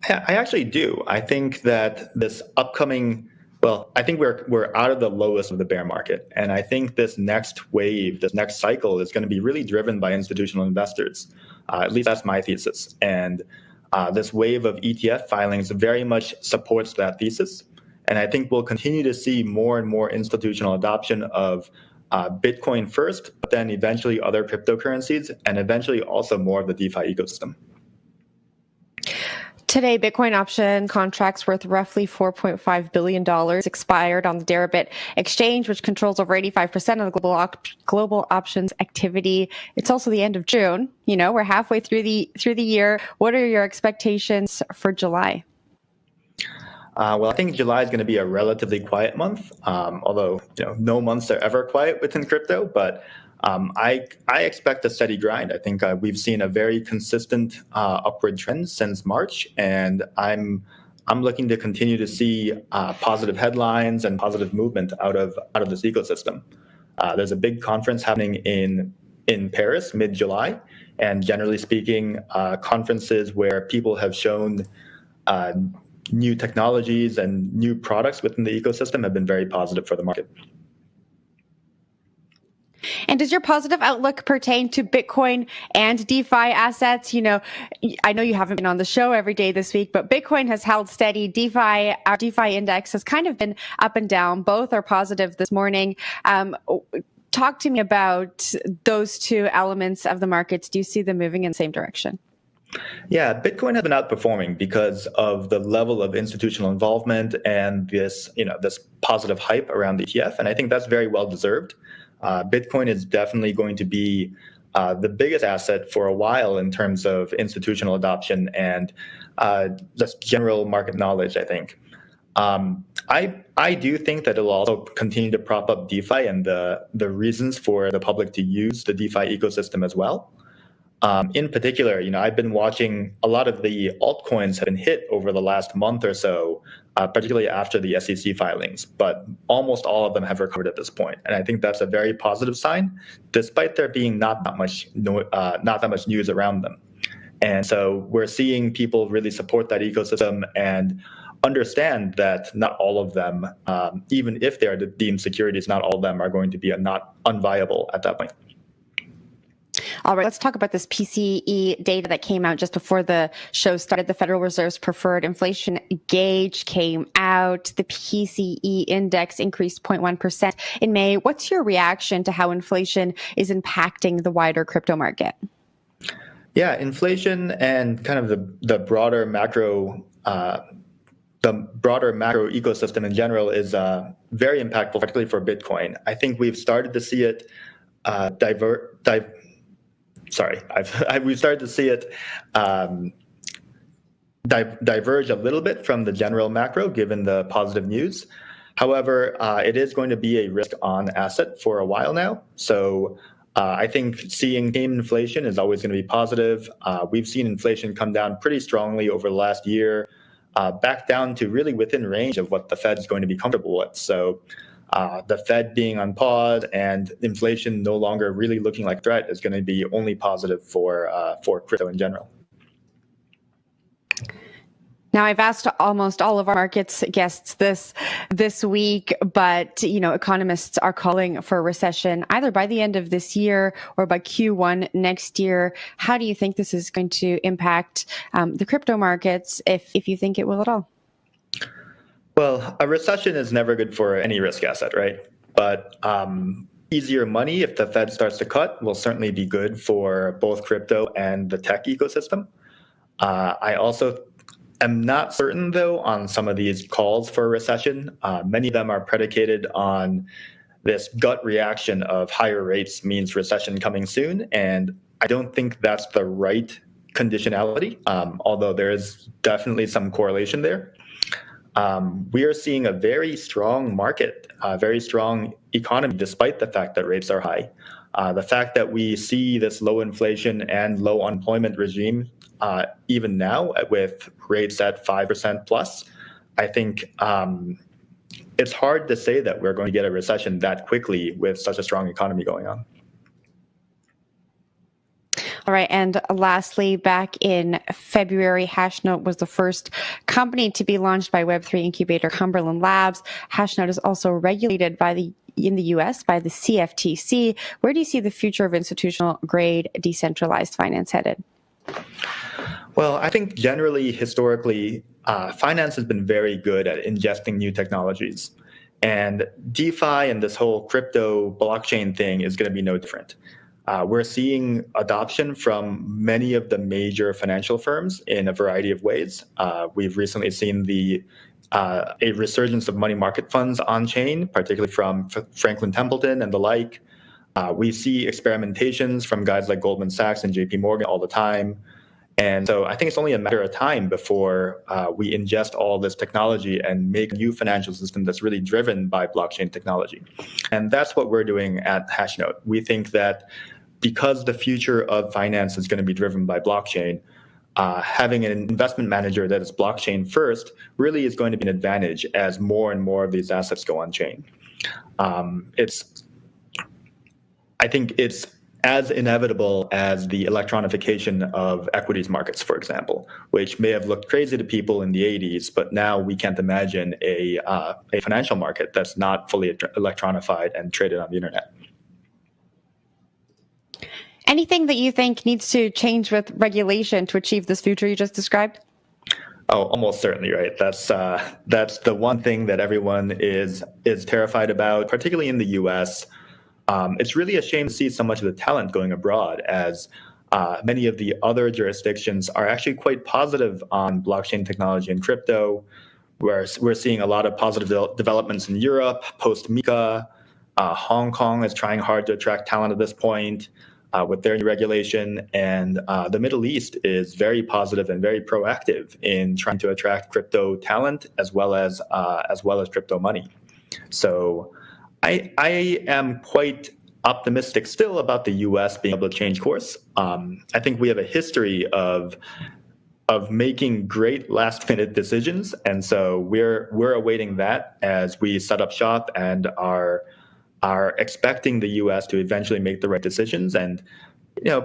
I actually do. I think that this upcoming, well, I think we're out of the lowest of the bear market, and I think this next wave, this next cycle, is going to be really driven by institutional investors. At least that's my thesis, and this wave of ETF filings very much supports that thesis. And I think we'll continue to see more and more institutional adoption of Bitcoin first, but then eventually other cryptocurrencies, and eventually also more of the DeFi ecosystem. Today, Bitcoin option contracts worth roughly $4.5 billion expired on the Deribit exchange, which controls over 85% of the global options activity. It's also the end of June. You know, we're halfway through the year. What are your expectations for July? Well, I think July is going to be a relatively quiet month, although no months are ever quiet within crypto. But I expect a steady grind. I think we've seen a very consistent upward trend since March, and I'm looking to continue to see positive headlines and positive movement out of this ecosystem. There's a big conference happening in Paris mid-July, and generally speaking, conferences where people have shown new technologies and new products within the ecosystem have been very positive for the market. And does your positive outlook pertain to Bitcoin and DeFi assets? You know, I know you haven't been on the show every day this week, but Bitcoin has held steady. DeFi, our DeFi index has kind of been up and down. Both are positive this morning. Talk to me about those two elements of the markets. Do you see them moving in the same direction? Yeah, Bitcoin has been outperforming because of the level of institutional involvement and this positive hype around the ETF, and I think that's very well deserved. Bitcoin is definitely going to be the biggest asset for a while in terms of institutional adoption and just general market knowledge, I think. I do think that it will also continue to prop up DeFi and the reasons for the public to use the DeFi ecosystem as well. In particular, I've been watching a lot of the altcoins have been hit over the last month or so, particularly after the SEC filings, but almost all of them have recovered at this point. And I think that's a very positive sign, despite there being not that much news around them. And so we're seeing people really support that ecosystem and understand that not all of them, even if they are deemed securities, not all of them are going to be not unviable at that point. All right, let's talk about this PCE data that came out just before the show started. The Federal Reserve's preferred inflation gauge came out. The PCE index increased 0.1% in May. What's your reaction to how inflation is impacting the wider crypto market? Yeah, inflation and kind of the broader macro ecosystem in general is very impactful, particularly for Bitcoin. I think we've started to see it we've started to see it diverge a little bit from the general macro, given the positive news. However, it is going to be a risk-on asset for a while now. So I think seeing tame inflation is always going to be positive. We've seen inflation come down pretty strongly over the last year, back down to really within range of what the Fed's going to be comfortable with. So the Fed being on pause and inflation no longer really looking like a threat is going to be only positive for crypto in general. Now, I've asked almost all of our markets guests this week, but economists are calling for a recession either by the end of this year or by Q1 next year. How do you think this is going to impact the crypto markets, if you think it will at all? Well, a recession is never good for any risk asset, right? But easier money, if the Fed starts to cut, will certainly be good for both crypto and the tech ecosystem. I also am not certain, though, on some of these calls for a recession. Many of them are predicated on this gut reaction of higher rates means recession coming soon. And I don't think that's the right conditionality, although there is definitely some correlation there. We are seeing a very strong market, a very strong economy, despite the fact that rates are high. The fact that we see this low inflation and low unemployment regime, even now with rates at 5% plus, I think it's hard to say that we're going to get a recession that quickly with such a strong economy going on. All right. And lastly, back in February, Hashnote was the first company to be launched by Web3 incubator Cumberland Labs. Hashnote is also regulated in the US by the CFTC. Where do you see the future of institutional grade decentralized finance headed? Well, I think generally, historically, finance has been very good at ingesting new technologies. And DeFi and this whole crypto blockchain thing is going to be no different. We're seeing adoption from many of the major financial firms in a variety of ways. We've recently seen a resurgence of money market funds on chain, particularly from Franklin Templeton and the like. We see experimentations from guys like Goldman Sachs and JP Morgan all the time. And so I think it's only a matter of time before we ingest all this technology and make a new financial system that's really driven by blockchain technology. And that's what we're doing at Hashnote. We think that because the future of finance is going to be driven by blockchain, having an investment manager that is blockchain first really is going to be an advantage as more and more of these assets go on chain. I think it's as inevitable as the electronification of equities markets, for example, which may have looked crazy to people in the 80s, but now we can't imagine a financial market that's not fully electronified and traded on the internet. Anything that you think needs to change with regulation to achieve this future you just described? Oh, almost certainly, right? That's the one thing that everyone is terrified about, particularly in the U.S. It's really a shame to see so much of the talent going abroad, as many of the other jurisdictions are actually quite positive on blockchain technology and crypto. We're seeing a lot of positive developments in Europe post-MiCA. Hong Kong is trying hard to attract talent at this point with their new regulation, and the Middle East is very positive and very proactive in trying to attract crypto talent as well as crypto money. So I am quite optimistic still about the U.S. being able to change course. I think we have a history of making great last-minute decisions, and so we're awaiting that as we set up shop and are expecting the U.S. to eventually make the right decisions, and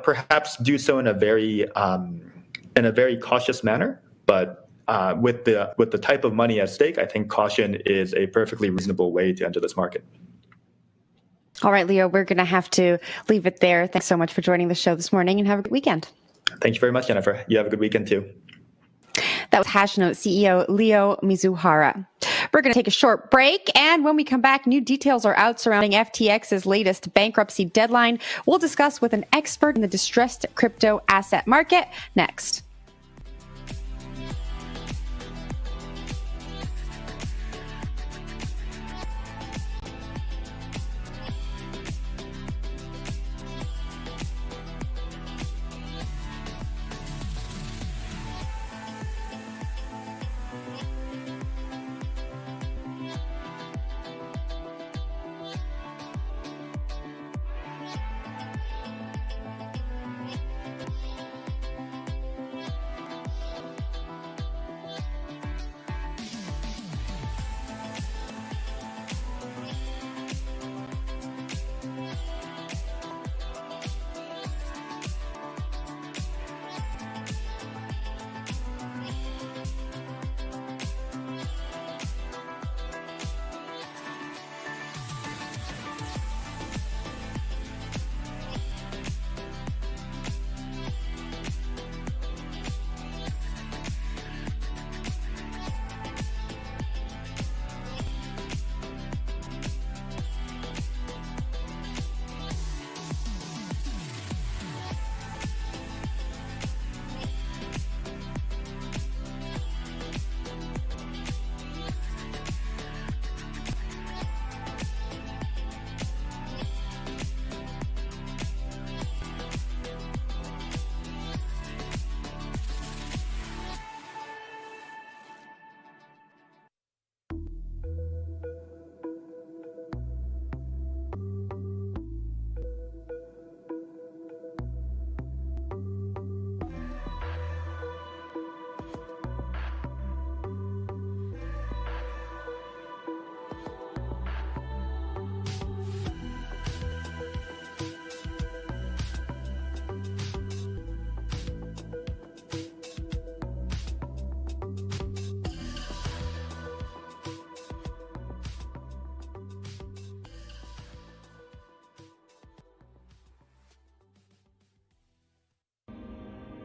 perhaps do so in a very cautious manner. But with the type of money at stake, I think caution is a perfectly reasonable way to enter this market. All right, Leo, we're going to have to leave it there. Thanks so much for joining the show this morning, and have a good weekend. Thank you very much, Jennifer. You have a good weekend too. That was Hashnote CEO Leo Mizuhara. We're going to take a short break, and when we come back, new details are out surrounding FTX's latest bankruptcy deadline. We'll discuss with an expert in the distressed crypto asset market next.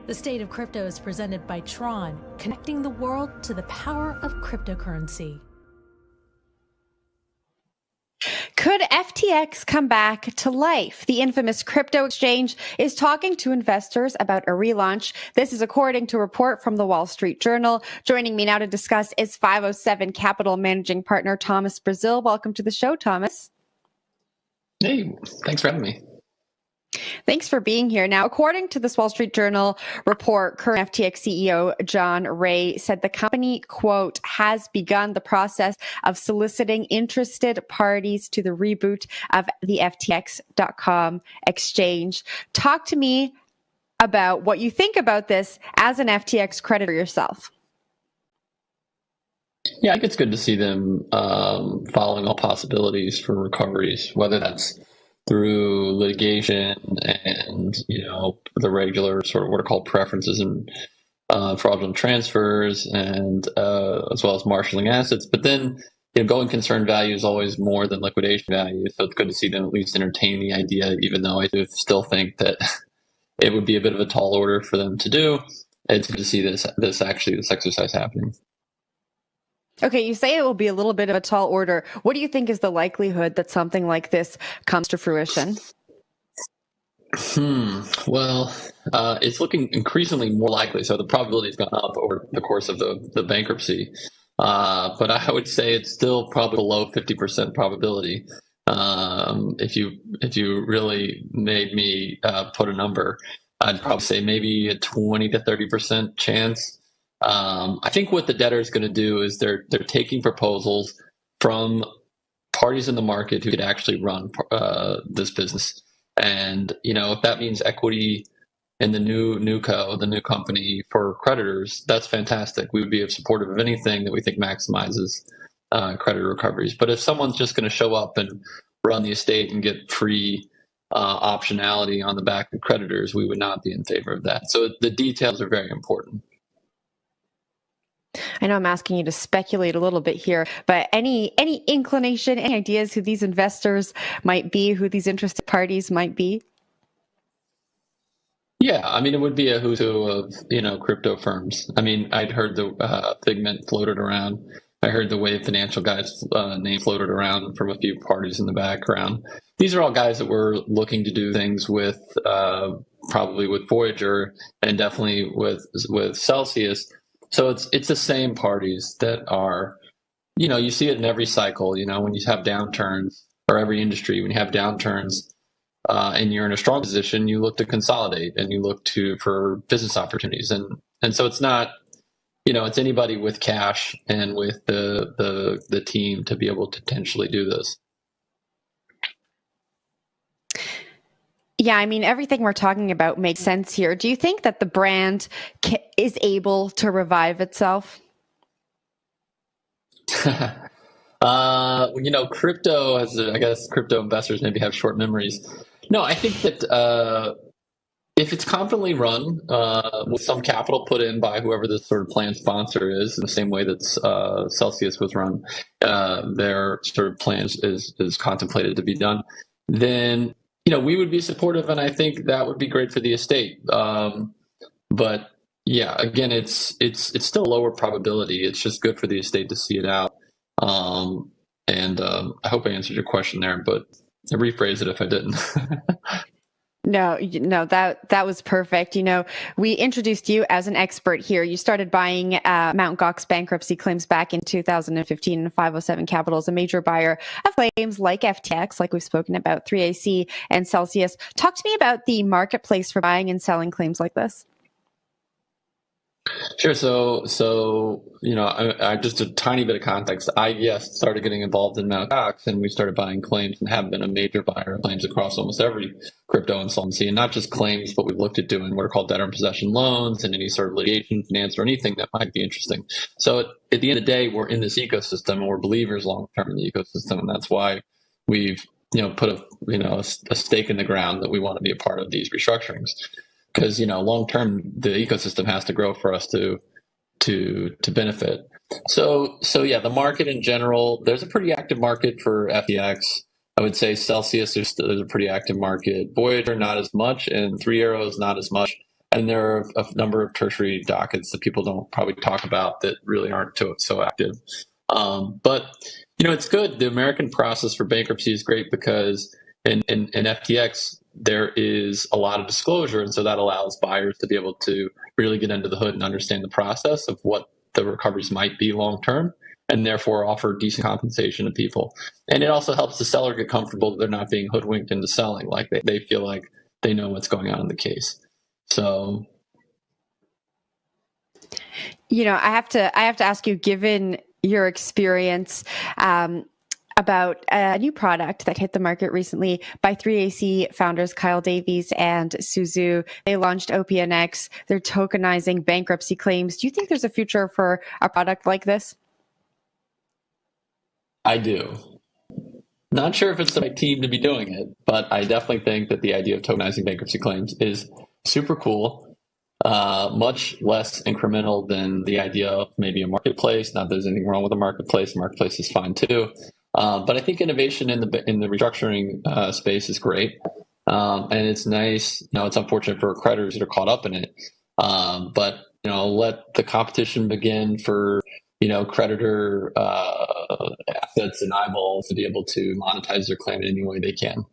The State of Crypto is presented by Tron, connecting the world to the power of cryptocurrency. Could FTX come back to life? The infamous crypto exchange is talking to investors about a relaunch. This is according to a report from the Wall Street Journal. Joining me now to discuss is 507 Capital Managing Partner Thomas Brazil. Welcome to the show, Thomas. Hey, thanks for having me. Thanks for being here. Now, according to this Wall Street Journal report, current FTX CEO John Ray said the company, quote, has begun the process of soliciting interested parties to the reboot of the FTX.com exchange. Talk to me about what you think about this as an FTX creditor yourself. Yeah, I think it's good to see them following all possibilities for recoveries, whether that's through litigation and, the regular sort of what are called preferences and fraudulent transfers and as well as marshaling assets. But then, going concern value is always more than liquidation value. So it's good to see them at least entertain the idea, even though I do still think that it would be a bit of a tall order for them to do. It's good to see this exercise happening. Okay, you say it will be a little bit of a tall order. What do you think is the likelihood that something like this comes to fruition? Well, it's looking increasingly more likely. So the probability has gone up over the course of the bankruptcy. But I would say it's still probably below 50% probability. If you really made me put a number, I'd probably say maybe a 20 to 30% chance. I think what the debtor is going to do is they're taking proposals from parties in the market who could actually run this business, and if that means equity in the new company for creditors, that's fantastic. We would be supportive of anything that we think maximizes creditor recoveries. But if someone's just going to show up and run the estate and get free optionality on the back of creditors, we would not be in favor of that. So the details are very important. I know I'm asking you to speculate a little bit here, but any inclination, any ideas who these investors might be, who these interested parties might be? Yeah, I mean, it would be a who's who of, crypto firms. I mean, I'd heard the Figment floated around. I heard the Wave Financial guys name floated around from a few parties in the background. These are all guys that were looking to do things with, probably with Voyager and definitely with Celsius. So it's the same parties that are, you see it in every cycle, when you have downturns, or every industry, when you have downturns and you're in a strong position, you look to consolidate and you look for business opportunities. And so it's not, it's anybody with cash and with the team to be able to potentially do this. Yeah, I mean, everything we're talking about makes sense here. Do you think that the brand is able to revive itself? Crypto I guess crypto investors maybe have short memories. No, I think that if it's confidently run with some capital put in by whoever the sort of plan sponsor is, in the same way that Celsius was run, their sort of plan is contemplated to be done, then we would be supportive, and I think that would be great for the estate. But yeah, again, it's still lower probability. It's just good for the estate to see it out. And I hope I answered your question there, but I rephrase it if I didn't. No, that was perfect. We introduced you as an expert here. You started buying Mt. Gox bankruptcy claims back in 2015, and 507 Capital is a major buyer of claims like FTX, like we've spoken about, 3AC and Celsius. Talk to me about the marketplace for buying and selling claims like this. Sure. So I just a tiny bit of context. I started getting involved in Mt. Gox, and we started buying claims and have been a major buyer of claims across almost every crypto insolvency, and not just claims, but we've looked at doing what are called debtor in possession loans and any sort of litigation finance or anything that might be interesting. So at the end of the day, we're in this ecosystem, and we're believers long term in the ecosystem, and that's why we've put a stake in the ground that we want to be a part of these restructurings. Because long term, the ecosystem has to grow for us to benefit. So yeah, the market in general, there's a pretty active market for FTX. I would say Celsius, there's a pretty active market. Voyager, not as much, and Three Arrows, not as much. And there are a number of tertiary dockets that people don't probably talk about that really aren't so active. But, it's good. The American process for bankruptcy is great because in FTX, there is a lot of disclosure. And so that allows buyers to be able to really get under the hood and understand the process of what the recoveries might be long term, and therefore offer decent compensation to people. And it also helps the seller get comfortable that they're not being hoodwinked into selling. Like they feel like they know what's going on in the case. So, I have to ask you, given your experience, about a new product that hit the market recently by 3AC founders Kyle Davies and Suzu. They launched OPNX. They're tokenizing bankruptcy claims. Do you think there's a future for a product like this? I do. Not sure if it's the right team to be doing it, but I definitely think that the idea of tokenizing bankruptcy claims is super cool, much less incremental than the idea of maybe a marketplace. Not that there's anything wrong with a marketplace. The marketplace is fine too. But I think innovation in the restructuring space is great. And it's nice. It's unfortunate for creditors that are caught up in it. But let the competition begin for creditor assets and eyeballs to be able to monetize their claim in any way they can.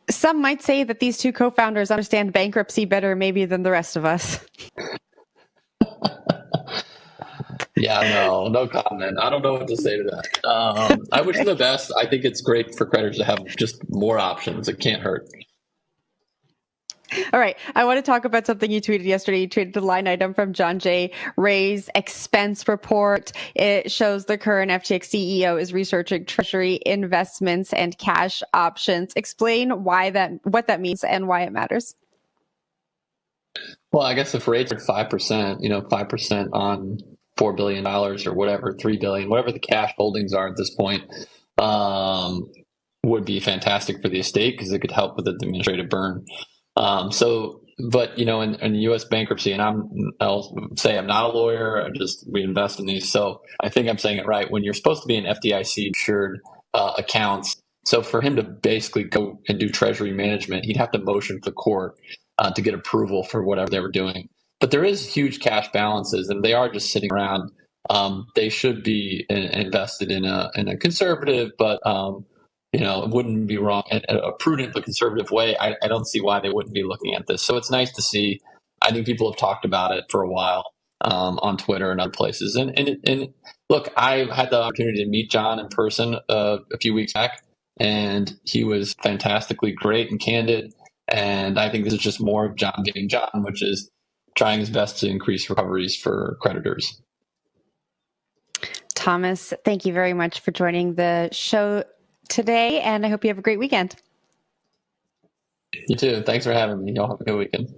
Some might say that these two co-founders understand bankruptcy better maybe than the rest of us. Yeah, no comment. I don't know what to say to that. I wish them the best. I think it's great for creditors to have just more options. It can't hurt. All right. I want to talk about something you tweeted yesterday. You tweeted a line item from John J. Ray's expense report. It shows the current FTX CEO is researching treasury investments and cash options. Explain what that means and why it matters. Well, I guess if rates are 5%, 5% on $4 billion or whatever, $3 billion, whatever the cash holdings are at this point, would be fantastic for the estate because it could help with the administrative burn. But in the U.S. bankruptcy, and I'll say I'm not a lawyer, we invest in these. So I think I'm saying it right. When you're supposed to be in FDIC insured accounts, so for him to basically go and do treasury management, he'd have to motion for the court to get approval for whatever they were doing. But there is huge cash balances, and they are just sitting around. They should be invested in a conservative, but it wouldn't be wrong in a prudent but conservative way. I don't see why they wouldn't be looking at this. So it's nice to see. I think people have talked about it for a while on Twitter and other places. And look, I had the opportunity to meet John in person a few weeks back, and he was fantastically great and candid. And I think this is just more of John being John, which is trying his best to increase recoveries for creditors. Thomas, thank you very much for joining the show today, and I hope you have a great weekend. You too. Thanks for having me. Y'all have a good weekend.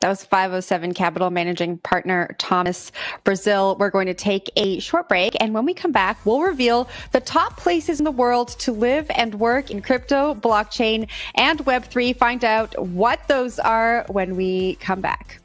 That was 507 Capital Managing Partner Thomas Brazil. We're going to take a short break, and when we come back, we'll reveal the top places in the world to live and work in crypto, blockchain, and Web3. Find out what those are when we come back.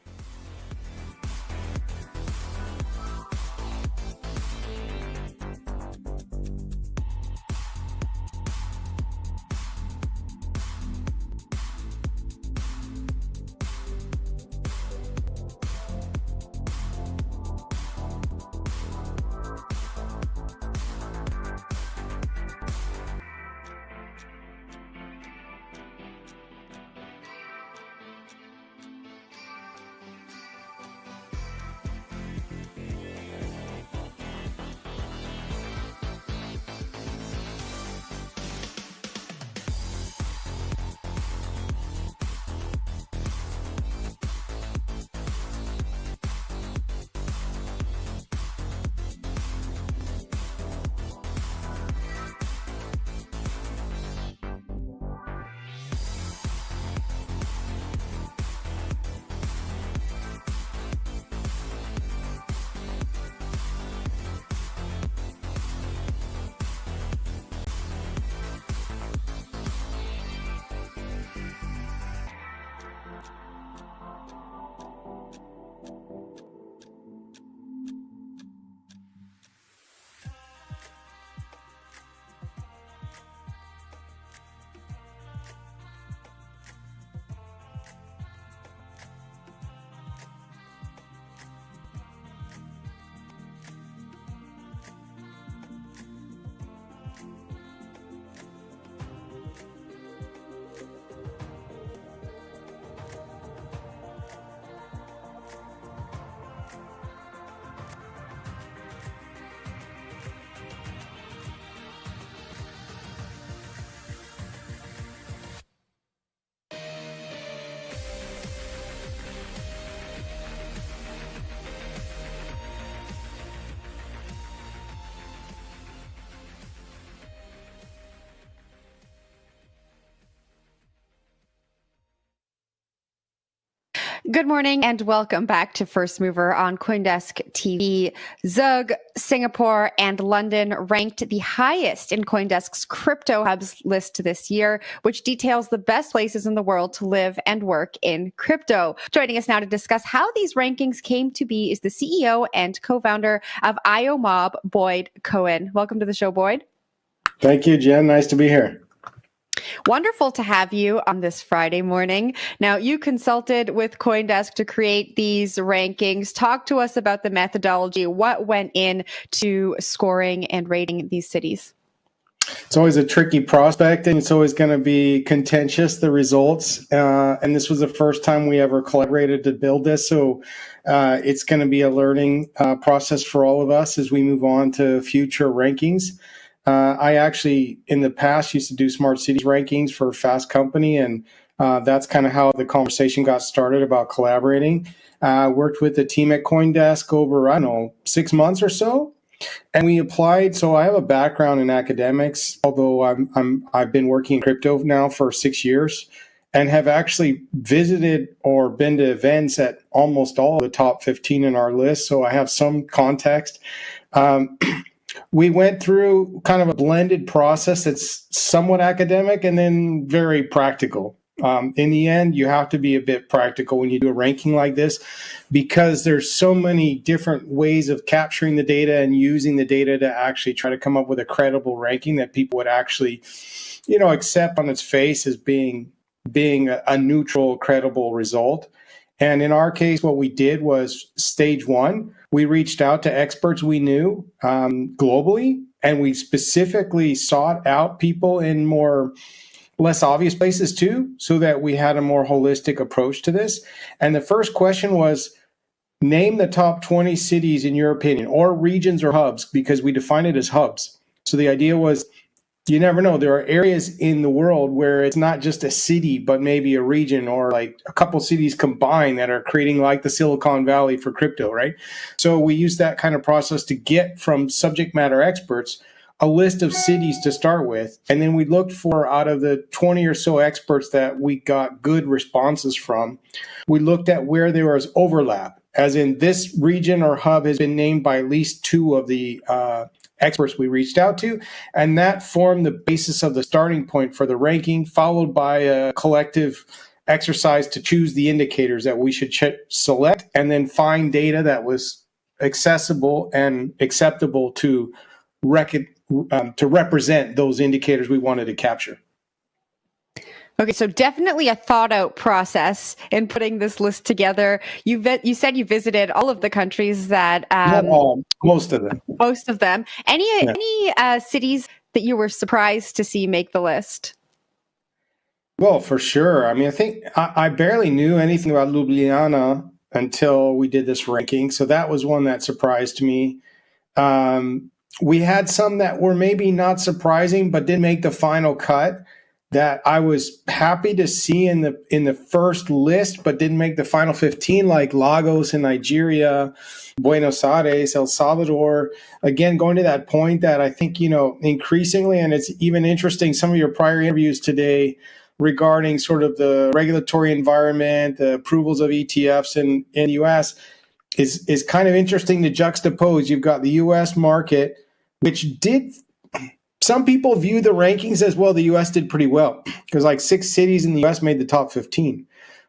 Good morning and welcome back to First Mover on CoinDesk TV. Zug, Singapore, and London ranked the highest in CoinDesk's crypto hubs list this year, which details the best places in the world to live and work in crypto. Joining us now to discuss how these rankings came to be is the CEO and co-founder of IOMob, Boyd Cohen. Welcome to the show, Boyd. Thank you, Jen. Nice to be here. Wonderful to have you on this Friday morning. Now, you consulted with CoinDesk to create these rankings. Talk to us about the methodology. What went into scoring and rating these cities? It's always a tricky prospect, and it's always going to be contentious, the results. And this was the first time we ever collaborated to build this. So it's going to be a learning process for all of us as we move on to future rankings. I actually, in the past, used to do smart cities rankings for Fast Company, and that's kind of how the conversation got started about collaborating. Worked with the team at CoinDesk over, 6 months or so, and we applied. So I have a background in academics, although I've been working in crypto now for 6 years, and have actually visited or been to events at almost all of the top 15 in our list. So I have some context. We went through kind of a blended process that's somewhat academic and then very practical. In the end, you have to be a bit practical when you do a ranking like this, because there's so many different ways of capturing the data and using the data to actually try to come up with a credible ranking that people would actually, accept on its face as being a neutral, credible result. And in our case, what we did was stage one. We reached out to experts we knew globally, and we specifically sought out people in less obvious places too, so that we had a more holistic approach to this. And the first question was, name the top 20 cities in your opinion, or regions or hubs, because we define it as hubs. So the idea was, you never know. There are areas in the world where it's not just a city, but maybe a region or like a couple cities combined that are creating like the Silicon Valley for crypto, right? So we use that kind of process to get from subject matter experts a list of cities to start with. And then we looked for, out of the 20 or so experts that we got good responses from, we looked at where there was overlap, as in this region or hub has been named by at least two of the experts we reached out to, and that formed the basis of the starting point for the ranking, followed by a collective exercise to choose the indicators that we should select, and then find data that was accessible and acceptable to represent those indicators we wanted to capture. Okay, so definitely a thought-out process in putting this list together. You said you visited all of the countries that not all, most of them. Most of them. Any cities that you were surprised to see make the list? Well, for sure. I mean, I think I barely knew anything about Ljubljana until we did this ranking, so that was one that surprised me. We had some that were maybe not surprising, but didn't make the final cut, that I was happy to see in the first list, but didn't make the final 15, like Lagos in Nigeria, Buenos Aires, El Salvador. Again, going to that point that I think, increasingly, and it's even interesting, some of your prior interviews today regarding sort of the regulatory environment, the approvals of ETFs in the US is kind of interesting to juxtapose. You've got the US market, which did, some people view the rankings as, well, the U.S. did pretty well, because like 6 cities in the U.S. made the top 15.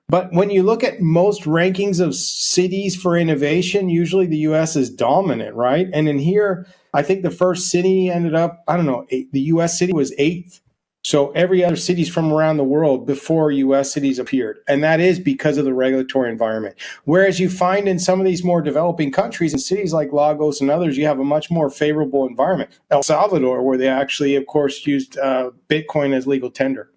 But when you look at most rankings of cities for innovation, usually the U.S. is dominant, right? And in here, I think the first city ended up, the U.S. city was 8th. So every other cities from around the world before U.S. cities appeared. And that is because of the regulatory environment. Whereas you find in some of these more developing countries and cities like Lagos and others, you have a much more favorable environment. El Salvador, where they actually, of course, used Bitcoin as legal tender.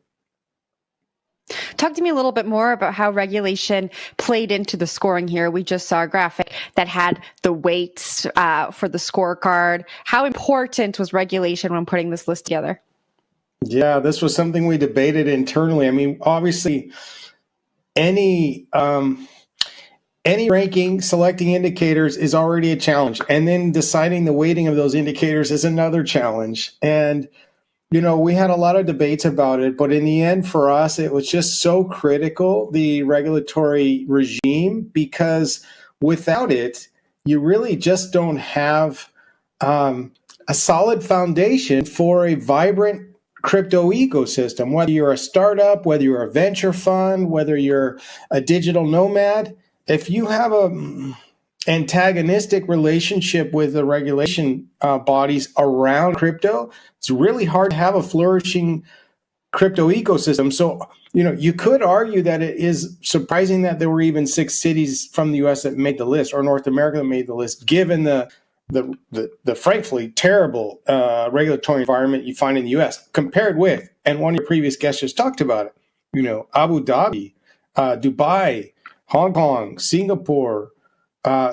Talk to me a little bit more about how regulation played into the scoring here. We just saw a graphic that had the weights for the scorecard. How important was regulation when putting this list together? Yeah, this was something we debated internally. I mean, obviously, any ranking, selecting indicators is already a challenge. And then deciding the weighting of those indicators is another challenge. And we had a lot of debates about it, but in the end, for us, it was just so critical, the regulatory regime, because without it, you really just don't have a solid foundation for a vibrant crypto ecosystem. Whether you're a startup, whether you're a venture fund, whether you're a digital nomad, if you have a antagonistic relationship with the regulation bodies around crypto, it's really hard to have a flourishing crypto ecosystem. So, you could argue that it is surprising that there were even 6 cities from the US that made the list, or North America that made the list, given the frankly terrible regulatory environment you find in the US, compared with, and one of your previous guests just talked about it, Abu Dhabi, Dubai, Hong Kong, Singapore.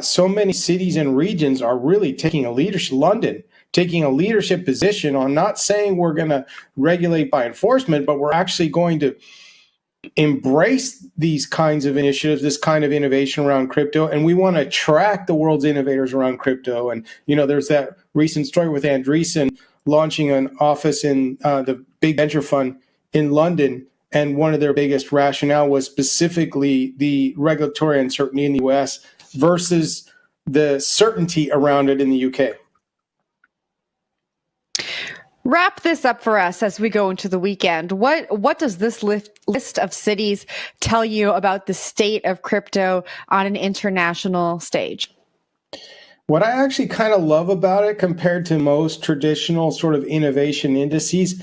So many cities and regions are really taking a leadership, London, taking a leadership position on not saying we're going to regulate by enforcement, but we're actually going to embrace these kinds of initiatives, this kind of innovation around crypto. And we want to attract the world's innovators around crypto. And, there's that recent story with Andreessen launching an office in the big venture fund in London. And one of their biggest rationale was specifically the regulatory uncertainty in the US versus the certainty around it in the UK. Wrap this up for us as we go into the weekend. What does this list of cities tell you about the state of crypto on an international stage? What I actually kind of love about it compared to most traditional sort of innovation indices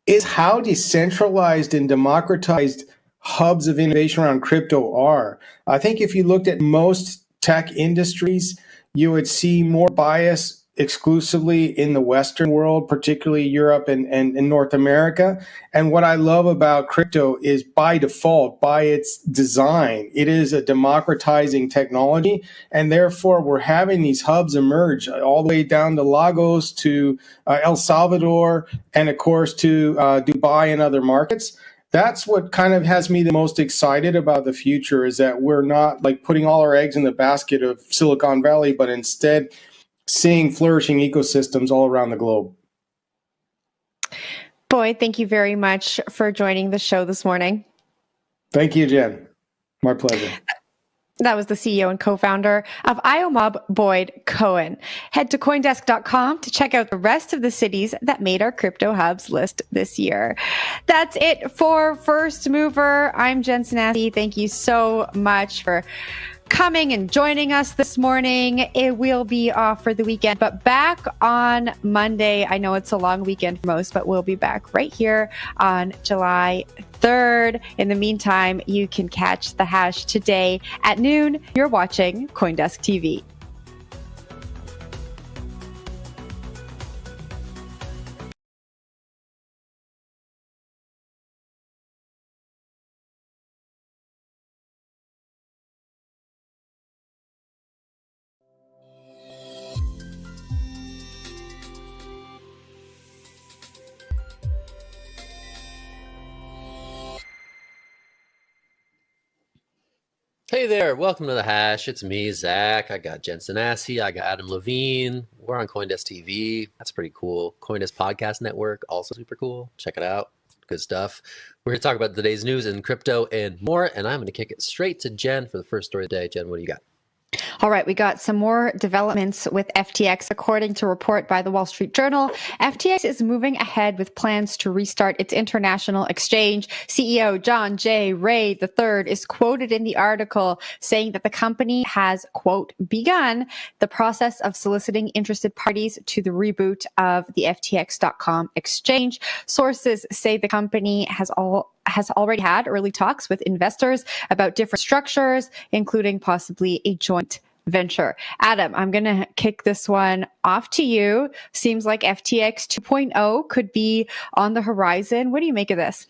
is how decentralized and democratized hubs of innovation around crypto are. I think if you looked at most tech industries, you would see more bias exclusively in the Western world, particularly Europe and North America. And what I love about crypto is, by default, by its design, it is a democratizing technology. And therefore, we're having these hubs emerge all the way down to Lagos, to El Salvador, and of course to Dubai and other markets. That's what kind of has me the most excited about the future, is that we're not like putting all our eggs in the basket of Silicon Valley, but instead seeing flourishing ecosystems all around the globe. Boyd, thank you very much for joining the show this morning. Thank you, Jen. My pleasure. That was the CEO and co-founder of IOMob, Boyd Cohen. Head to Coindesk.com to check out the rest of the cities that made our crypto hubs list this year. That's it for First Mover. I'm Jen Sanasi. Thank you so much for coming and joining us this morning. It will be off for the weekend, but back on Monday. I know it's a long weekend for most, but we'll be back right here on July 3rd. In the meantime, you can catch the hash today at noon. You're watching CoinDesk TV. Hey there, welcome to The Hash. It's me, Zach. I got Jen Sanasi. I got Adam Levine. We're on CoinDesk TV. That's pretty cool. CoinDesk Podcast Network, also super cool. Check it out. Good stuff. We're here to talk about today's news in crypto and more, and I'm going to kick it straight to Jen for the first story of the day. Jen, what do you got? All right, we got some more developments with FTX. According to a report by the Wall Street Journal, FTX is moving ahead with plans to restart its international exchange. CEO John J. Ray III is quoted in the article saying that the company has, quote, begun the process of soliciting interested parties to the reboot of the FTX.com exchange. Sources say the company has already had early talks with investors about different structures, including possibly a joint venture. Adam, I'm going to kick this one off to you. Seems like FTX 2.0 could be on the horizon. What do you make of this?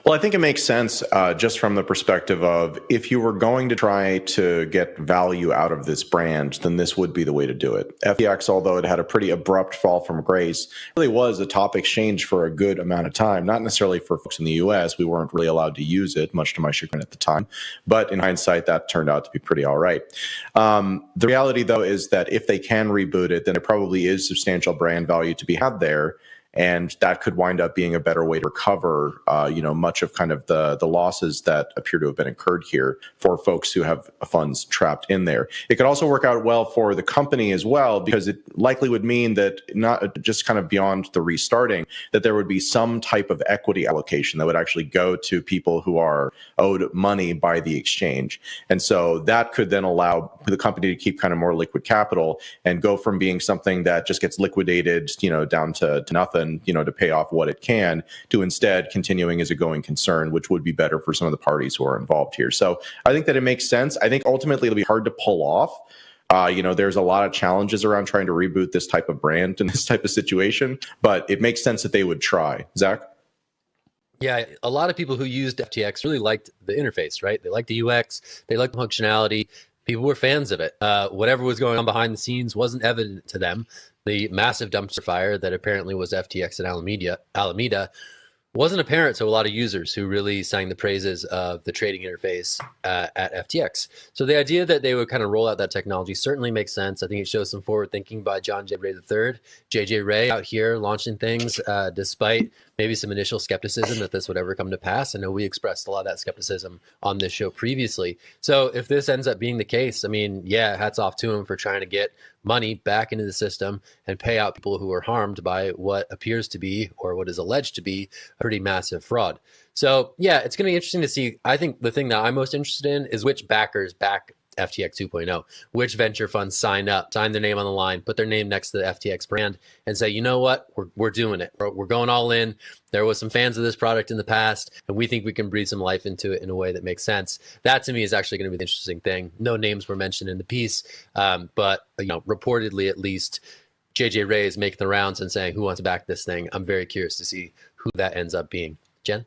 Well, I think it makes sense just from the perspective of, if you were going to try to get value out of this brand, then this would be the way to do it. FTX, although it had a pretty abrupt fall from grace, really was a top exchange for a good amount of time. Not necessarily for folks in the US. We weren't really allowed to use it, much to my chagrin at the time. But in hindsight, that turned out to be pretty all right. The reality, though, is that if they can reboot it, then there probably is substantial brand value to be had there. And that could wind up being a better way to recover, much of kind of the losses that appear to have been incurred here for folks who have funds trapped in there. It could also work out well for the company as well, because it likely would mean that not just kind of beyond the restarting, that there would be some type of equity allocation that would actually go to people who are owed money by the exchange. And so that could then allow the company to keep kind of more liquid capital and go from being something that just gets liquidated, down to nothing, to pay off what it can, to instead continuing as a going concern, which would be better for some of the parties who are involved here. So I think that it makes sense. I think ultimately it'll be hard to pull off. There's a lot of challenges around trying to reboot this type of brand in this type of situation, but it makes sense that they would try. Zach? Yeah, a lot of people who used FTX really liked the interface, right? They liked the UX, they liked the functionality. People were fans of it. Whatever was going on behind the scenes wasn't evident to them. The massive dumpster fire that apparently was FTX and Alameda wasn't apparent to a lot of users who really sang the praises of the trading interface at FTX. So the idea that they would kind of roll out that technology certainly makes sense. I think it shows some forward thinking by John J. Ray III, JJ Ray out here launching things despite maybe some initial skepticism that this would ever come to pass. I know we expressed a lot of that skepticism on this show previously. So if this ends up being the case, I mean, yeah, hats off to him for trying to get money back into the system and pay out people who were harmed by what appears to be, or what is alleged to be, a pretty massive fraud. So yeah, it's going to be interesting to see. I think the thing that I'm most interested in is which backers back FTX 2.0, which venture funds sign their name on the line, put their name next to the FTX brand and say, you know what, we're doing it. We're going all in. There was some fans of this product in the past, and we think we can breathe some life into it in a way that makes sense. That to me is actually going to be the interesting thing. No names were mentioned in the piece, but reportedly at least, JJ Ray is making the rounds and saying who wants to back this thing. I'm very curious to see who that ends up being. Jen?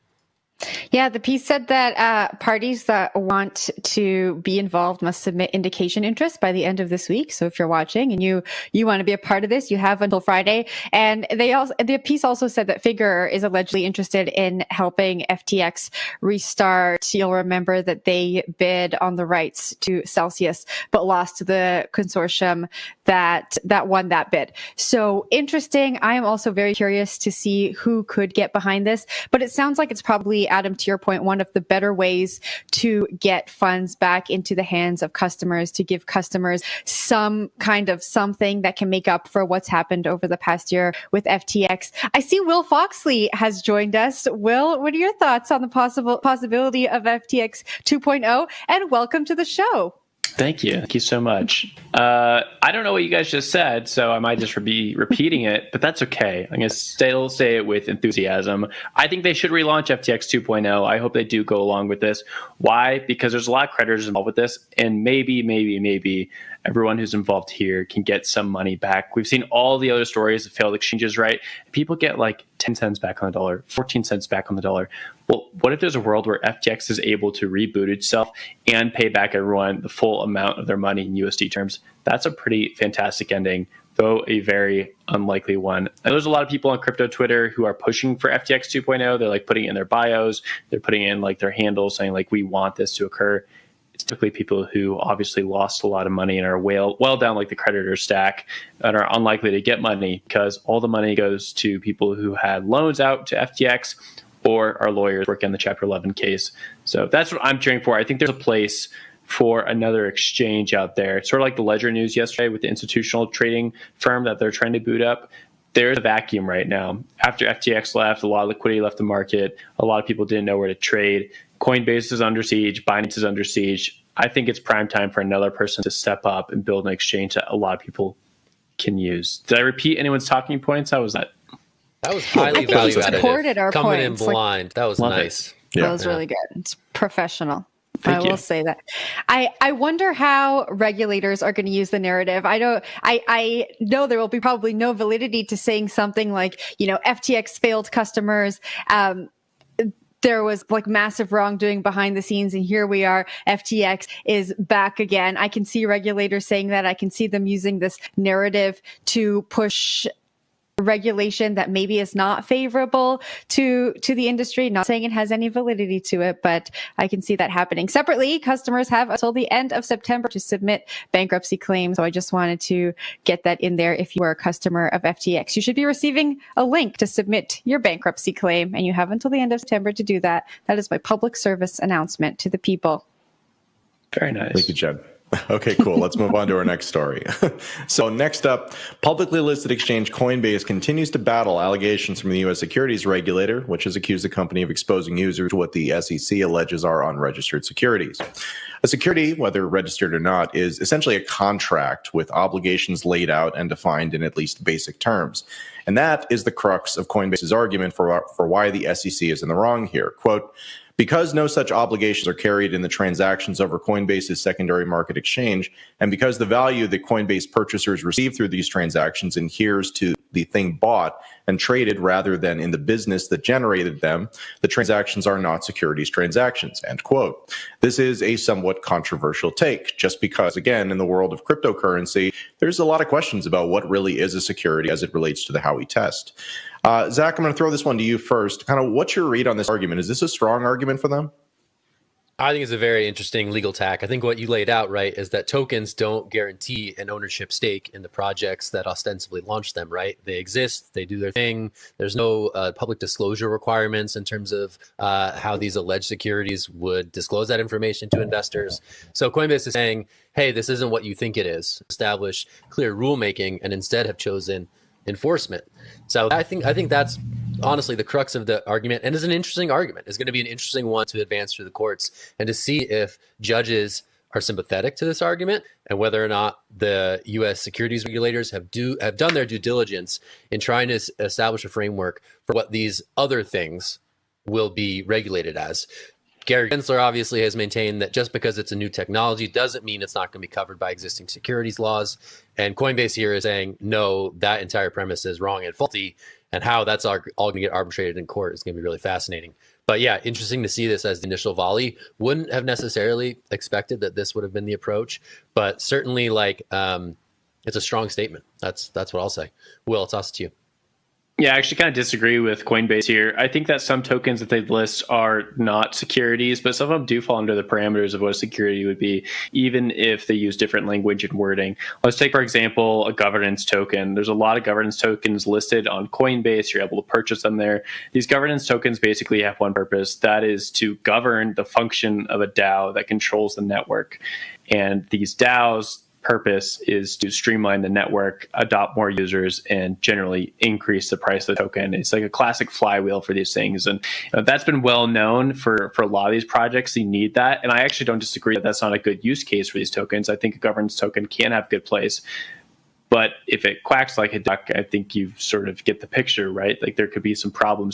Yeah, the piece said that parties that want to be involved must submit indication interest by the end of this week. So if you're watching and you want to be a part of this, you have until Friday. And the piece also said that Figure is allegedly interested in helping FTX restart. You'll remember that they bid on the rights to Celsius, but lost to the consortium that won that bid. So interesting. I am also very curious to see who could get behind this, but it sounds like it's probably, Adam, to your point, one of the better ways to get funds back into the hands of customers, to give customers some kind of something that can make up for what's happened over the past year with FTX. I see Will Foxley has joined us. Will, what are your thoughts on the possibility of FTX 2.0? And welcome to the show. Thank you. Thank you so much. I don't know what you guys just said, so I might just be repeating it, but that's okay. I'm going to still say it with enthusiasm. I think they should relaunch FTX 2.0. I hope they do go along with this. Why? Because there's a lot of creditors involved with this, and maybe everyone who's involved here can get some money back. We've seen all the other stories of failed exchanges, right? People get like 10 cents back on the dollar, 14 cents back on the dollar. Well, what if there's a world where FTX is able to reboot itself and pay back everyone the full amount of their money in USD terms? That's a pretty fantastic ending, though a very unlikely one. And there's a lot of people on crypto Twitter who are pushing for FTX 2.0. They're like putting it in their bios. They're putting in like their handles saying like, we want this to occur. It's typically people who obviously lost a lot of money and are well down like the creditor stack and are unlikely to get money because all the money goes to people who had loans out to FTX or our lawyers working on the Chapter 11 case. So that's what I'm cheering for. I think there's a place for another exchange out there. It's sort of like the Ledger news yesterday with the institutional trading firm that they're trying to boot up. There's a vacuum right now. After FTX left, a lot of liquidity left the market. A lot of people didn't know where to trade. Coinbase is under siege. Binance is under siege. I think it's prime time for another person to step up and build an exchange that a lot of people can use. Did I repeat anyone's talking points? How was that? That was highly value supported our coming points. in blind. That was nice. That was really good. It's professional. Thank I will say that. I wonder how regulators are going to use the narrative. I know there will be probably no validity to saying something like, FTX failed customers. There was like massive wrongdoing behind the scenes, and here we are. FTX is back again. I can see regulators saying that. I can see them using this narrative to push regulation that maybe is not favorable to the industry. Not saying it has any validity to it, but I can see that happening. Separately, customers have until the end of September to submit bankruptcy claims. So I just wanted to get that in there. If you are a customer of FTX, you should be receiving a link to submit your bankruptcy claim, and you have until the end of September to do that. That is my public service announcement to the people. Very nice. Thank you, Jen. Okay, cool. Let's move on to our next story. So next up, publicly listed exchange Coinbase continues to battle allegations from the U.S. securities regulator, which has accused the company of exposing users to what the SEC alleges are unregistered securities. A security, whether registered or not, is essentially a contract with obligations laid out and defined in at least basic terms. And that is the crux of Coinbase's argument for why the SEC is in the wrong here. Quote, because no such obligations are carried in the transactions over Coinbase's secondary market exchange, and because the value that Coinbase purchasers receive through these transactions adheres to the thing bought and traded rather than in the business that generated them, the transactions are not securities transactions, end quote. This is a somewhat controversial take, just because, again, in the world of cryptocurrency, there's a lot of questions about what really is a security as it relates to the Howey test. Zach, I'm going to throw this one to you first. Kind of what's your read on this argument? Is this a strong argument for them? I think it's a very interesting legal tack. I think what you laid out, right, is that tokens don't guarantee an ownership stake in the projects that ostensibly launch them, right? They exist, they do their thing. There's no public disclosure requirements in terms of how these alleged securities would disclose that information to investors. So Coinbase is saying, hey, this isn't what you think it is. Establish clear rulemaking and instead have chosen enforcement. So I think that's honestly the crux of the argument, and is an interesting argument. It's going to be an interesting one to advance through the courts and to see if judges are sympathetic to this argument and whether or not the U.S. securities regulators have done their due diligence in trying to establish a framework for what these other things will be regulated as. Gary Gensler obviously has maintained that just because it's a new technology doesn't mean it's not going to be covered by existing securities laws. And Coinbase here is saying, no, that entire premise is wrong and faulty. And how that's all going to get arbitrated in court is going to be really fascinating. But yeah, interesting to see this as the initial volley. Wouldn't have necessarily expected that this would have been the approach, but certainly it's a strong statement. That's what I'll say. Will, I'll toss it to you. Yeah, I actually kind of disagree with Coinbase here. I think that some tokens that they list are not securities, but some of them do fall under the parameters of what a security would be, even if they use different language and wording. Let's take, for example, a governance token. There's a lot of governance tokens listed on Coinbase. You're able to purchase them there. These governance tokens basically have one purpose. That is to govern the function of a DAO that controls the network. And these DAOs purpose is to streamline the network, adopt more users, and generally increase the price of the token. It's like a classic flywheel for these things. And that's been well known for a lot of these projects. You need that. And I actually don't disagree that that's not a good use case for these tokens. I think a governance token can have good place. But if it quacks like a duck, I think you sort of get the picture, right? Like there could be some problems